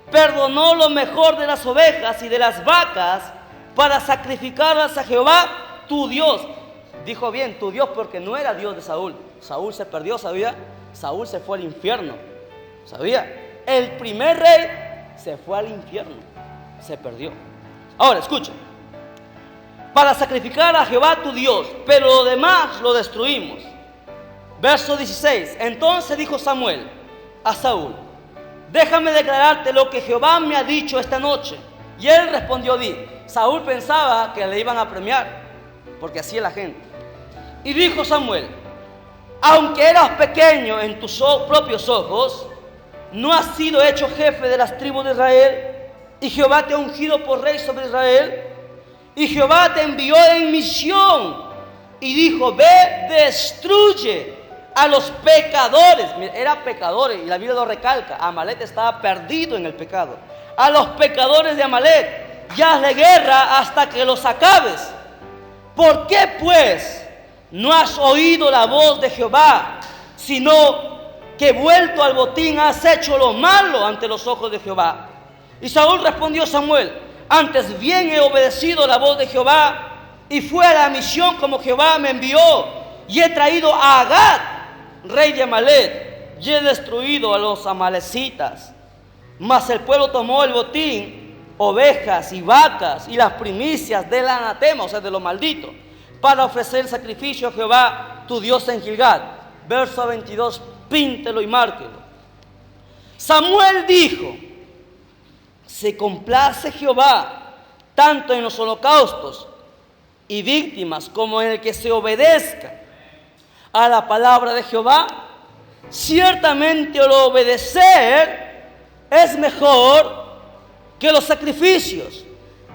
perdonó lo mejor de las ovejas y de las vacas para sacrificarlas a Jehová tu Dios. Dijo bien tu Dios, porque no era Dios de Saúl. Saúl se perdió, ¿sabía? Saúl se fue al infierno, ¿sabía? El primer rey se fue al infierno, se perdió. Ahora, escucha. Para sacrificar a Jehová tu Dios, pero lo demás lo destruimos. Verso 16. Entonces dijo Samuel a Saúl: déjame declararte lo que Jehová me ha dicho esta noche. Y él respondió: di. Saúl pensaba que le iban a premiar, porque así es la gente. Y dijo Samuel: aunque eras pequeño en tus propios ojos, no has sido hecho jefe de las tribus de Israel, y Jehová te ha ungido por rey sobre Israel. Y Jehová te envió en misión y dijo: ve, destruye a los pecadores. Mira, era pecadores, y la Biblia lo recalca. Amalek estaba perdido en el pecado. A los pecadores de Amalek, y hazle guerra hasta que los acabes. ¿Por qué pues no has oído la voz de Jehová, sino que vuelto al botín has hecho lo malo ante los ojos de Jehová? Y Saúl respondió a Samuel: antes bien he obedecido la voz de Jehová, y fue a la misión como Jehová me envió, y he traído a Agag, rey de Amalek, y he destruido a los amalecitas. Mas el pueblo tomó el botín, ovejas y vacas, y las primicias del anatema, o sea, de lo maldito, para ofrecer sacrificio a Jehová tu Dios en Gilgal. Verso 22, píntelo y márquelo. Samuel dijo: se complace Jehová tanto en los holocaustos y víctimas como en el que se obedezca a la palabra de Jehová. Ciertamente el obedecer es mejor que los sacrificios,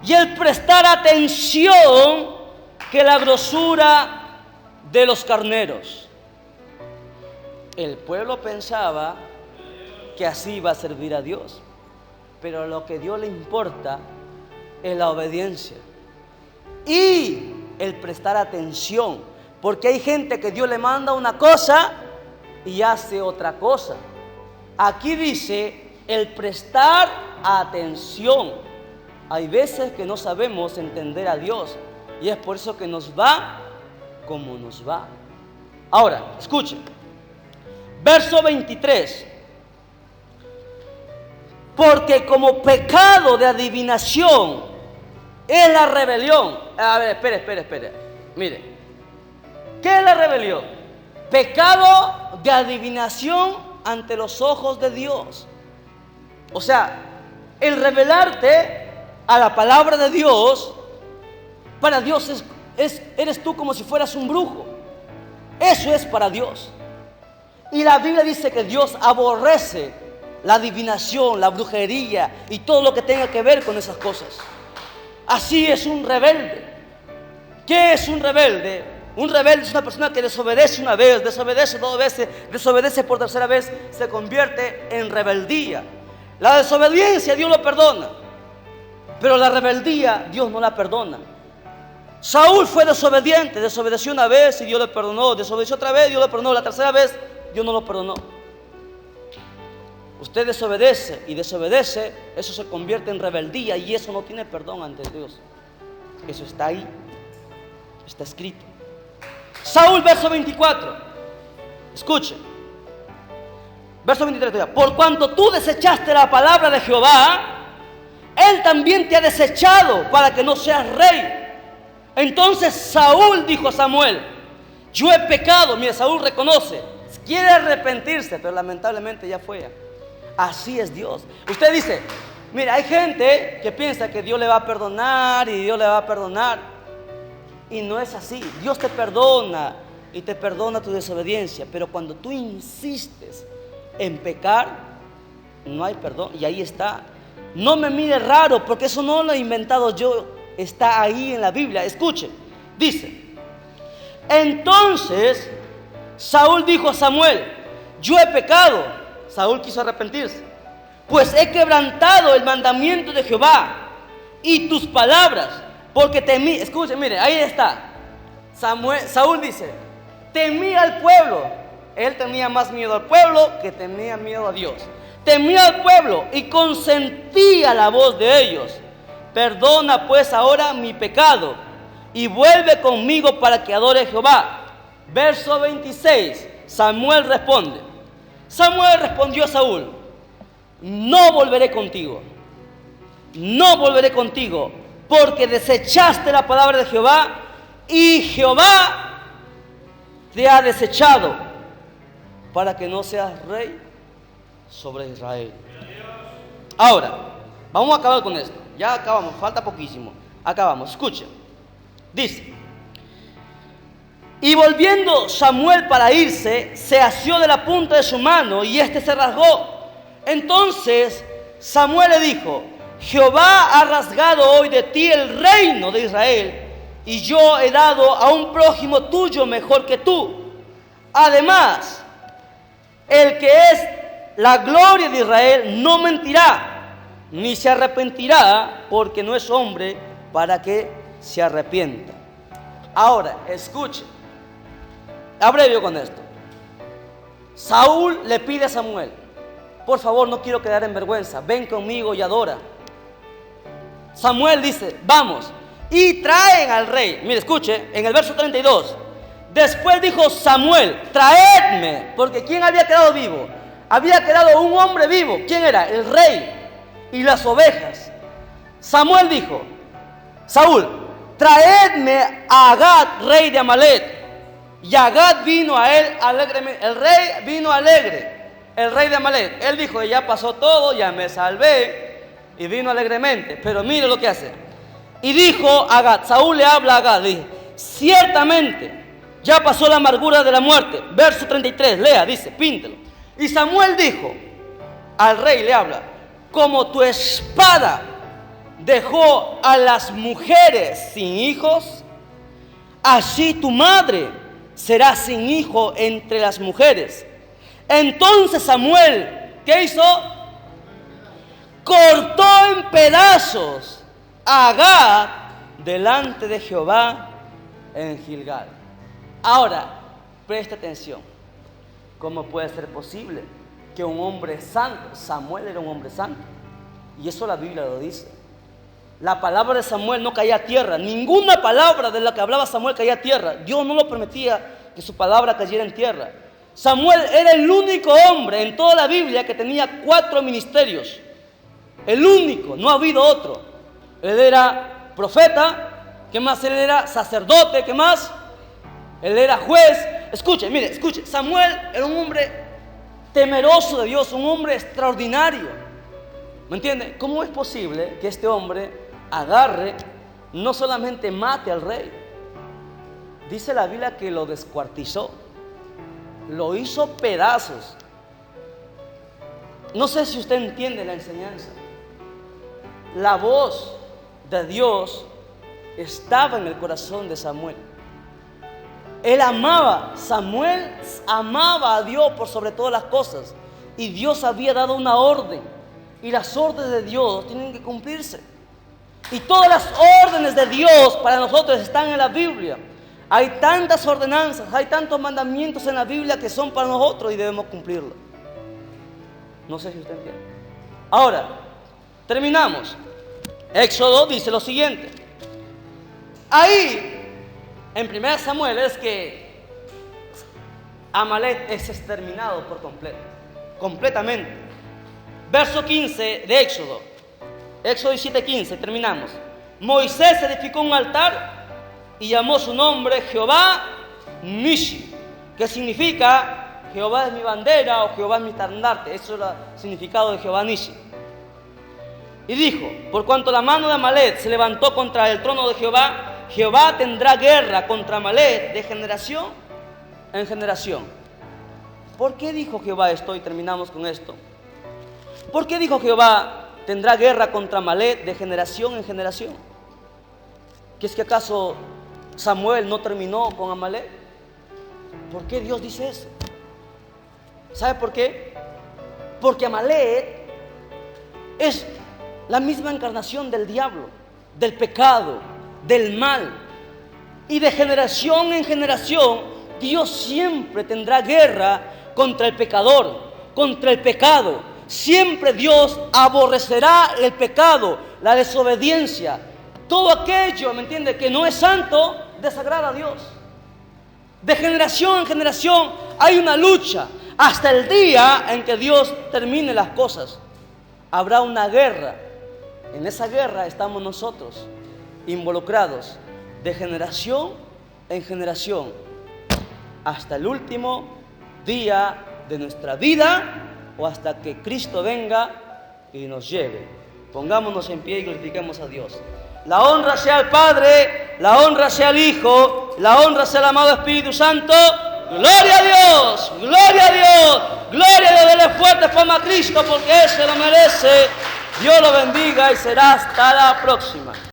y el prestar atención que la grosura de los carneros. El pueblo pensaba que así iba a servir a Dios, pero lo que a Dios le importa es la obediencia y el prestar atención, porque hay gente que Dios le manda una cosa y hace otra cosa. Aquí dice el prestar atención. Hay veces que no sabemos entender a Dios, y es por eso que nos va como nos va. Ahora, escuchen. Verso 23. Porque como pecado de adivinación es la rebelión. A ver, espere. Mire, ¿qué es la rebelión? Pecado de adivinación ante los ojos de Dios. O sea, el rebelarte a la palabra de Dios, para Dios eres tú como si fueras un brujo. Eso es para Dios. Y la Biblia dice que Dios aborrece la adivinación, la brujería y todo lo que tenga que ver con esas cosas. Así es un rebelde. ¿Qué es un rebelde? Un rebelde es una persona que desobedece una vez, desobedece 2 veces, desobedece por 3ª vez, se convierte en rebeldía. La desobediencia Dios lo perdona, pero la rebeldía Dios no la perdona. Saúl fue desobediente, desobedeció una vez y Dios le perdonó, desobedeció otra vez, Dios le perdonó, la 3ª vez Dios no lo perdonó. Usted desobedece y desobedece, eso se convierte en rebeldía y eso no tiene perdón ante Dios. Eso está ahí, está escrito. Saúl, verso 24. Escuchen. Verso 23. Por cuanto tú desechaste la palabra de Jehová, Él también te ha desechado para que no seas rey. Entonces Saúl dijo a Samuel: yo he pecado. Mira, Saúl reconoce, quiere arrepentirse, pero lamentablemente ya fue. Así es Dios. Usted dice, mira, hay gente que piensa que Dios le va a perdonar y Dios le va a perdonar. Y no es así. Dios te perdona y te perdona tu desobediencia. Pero cuando tú insistes en pecar, no hay perdón. Y ahí está. No me mire raro, porque eso no lo he inventado yo. Está ahí en la Biblia. Escuche, dice: entonces Saúl dijo a Samuel: yo he pecado. Saúl quiso arrepentirse, pues he quebrantado el mandamiento de Jehová y tus palabras, porque temí. Escuche, mire, ahí está. Saúl dice: temí al pueblo. Él tenía más miedo al pueblo que tenía miedo a Dios. Temía al pueblo y consentía la voz de ellos. Perdona pues ahora mi pecado y vuelve conmigo para que adore a Jehová. Verso 26. Samuel responde. Samuel respondió a Saúl: no volveré contigo. No volveré contigo, porque desechaste la palabra de Jehová y Jehová te ha desechado para que no seas rey sobre Israel. Ahora, vamos a acabar con esto. Ya acabamos, falta poquísimo. Acabamos, escuchen. Dice: y volviendo Samuel para irse, se asió de la punta de su mano y éste se rasgó. Entonces Samuel le dijo: Jehová ha rasgado hoy de ti el reino de Israel, y yo he dado a un prójimo tuyo mejor que tú. Además, el que es la gloria de Israel no mentirá, ni se arrepentirá, porque no es hombre para que se arrepienta. Ahora, escuche, abrevio con esto. Saúl le pide a Samuel: por favor, no quiero quedar en vergüenza, ven conmigo y adora. Samuel dice: vamos, y traen al rey. Mire, escuche, en el verso 32. Después dijo Samuel: traedme, porque ¿quién había quedado vivo? Había quedado un hombre vivo. ¿Quién era? El rey y las ovejas. Samuel dijo: Saúl, traedme a Agag, rey de Amalek. Y Agag vino a él alegremente. El rey vino alegre, el rey de Amalek. Él dijo: ya pasó todo, ya me salvé, y vino alegremente. Pero mire lo que hace. Y dijo Agag, Saúl le habla a Agag, le dice: ciertamente ya pasó la amargura de la muerte. Verso 33, lea, dice, píntelo. Y Samuel dijo al rey, le habla: como tu espada dejó a las mujeres sin hijos, así tu madre será sin hijo entre las mujeres. Entonces Samuel, ¿qué hizo? Cortó en pedazos a Agag delante de Jehová en Gilgal. Ahora, presta atención. ¿Cómo puede ser posible que un hombre santo, Samuel era un hombre santo, y eso la Biblia lo dice? La palabra de Samuel no caía a tierra. Ninguna palabra de la que hablaba Samuel caía a tierra. Dios no lo permitía que su palabra cayera en tierra. Samuel era el único hombre en toda la Biblia que tenía 4 ministerios. El único, no ha habido otro. Él era profeta. ¿Qué más? Él era sacerdote. ¿Qué más? Él era juez. Escuche, mire, escuche. Samuel era un hombre temeroso de Dios, un hombre extraordinario. ¿Me entiende? ¿Cómo es posible que este hombre agarre, no solamente mate al rey? Dice la Biblia que lo descuartizó, lo hizo pedazos. No sé si usted entiende la enseñanza. La voz de Dios estaba en el corazón de Samuel. Él amaba, Samuel amaba a Dios por sobre todas las cosas. Y Dios había dado una orden. Y las órdenes de Dios tienen que cumplirse. Y todas las órdenes de Dios para nosotros están en la Biblia. Hay tantas ordenanzas, hay tantos mandamientos en la Biblia que son para nosotros y debemos cumplirlos. No sé si usted entiende. Ahora, terminamos. Éxodo dice lo siguiente. Ahí, en 1 Samuel, es que Amalek es exterminado por completo. completamente. Verso 15 de Éxodo. Éxodo 17:15, terminamos. Moisés edificó un altar y llamó su nombre Jehová Nishi, que significa Jehová es mi bandera o Jehová es mi estandarte. Eso es el significado de Jehová Nishi. Y dijo, por cuanto la mano de Amalek se levantó contra el trono de Jehová, Jehová tendrá guerra contra Amalek de generación en generación. ¿Por qué dijo Jehová esto? Y terminamos con esto. ¿Por qué dijo Jehová tendrá guerra contra Amalek de generación en generación? ¿Que es que acaso Samuel no terminó con Amalek? ¿Por qué Dios dice eso? ¿Sabe por qué? Porque Amalek es la misma encarnación del diablo, del pecado, del mal. Y de generación en generación, Dios siempre tendrá guerra contra el pecador, contra el pecado. Siempre Dios aborrecerá el pecado, la desobediencia. Todo aquello, ¿me entiende?, que no es santo, desagrada a Dios. De generación en generación hay una lucha hasta el día en que Dios termine las cosas. Habrá una guerra. En esa guerra estamos nosotros involucrados de generación en generación hasta el último día de nuestra vida o hasta que Cristo venga y nos lleve. Pongámonos en pie y glorifiquemos a Dios. La honra sea al Padre, la honra sea al Hijo, la honra sea al amado Espíritu Santo. ¡Gloria a Dios! ¡Gloria a Dios! ¡Gloria a Dios! Dele fuerte fama a Cristo porque Él se lo merece. Dios lo bendiga y será hasta la próxima.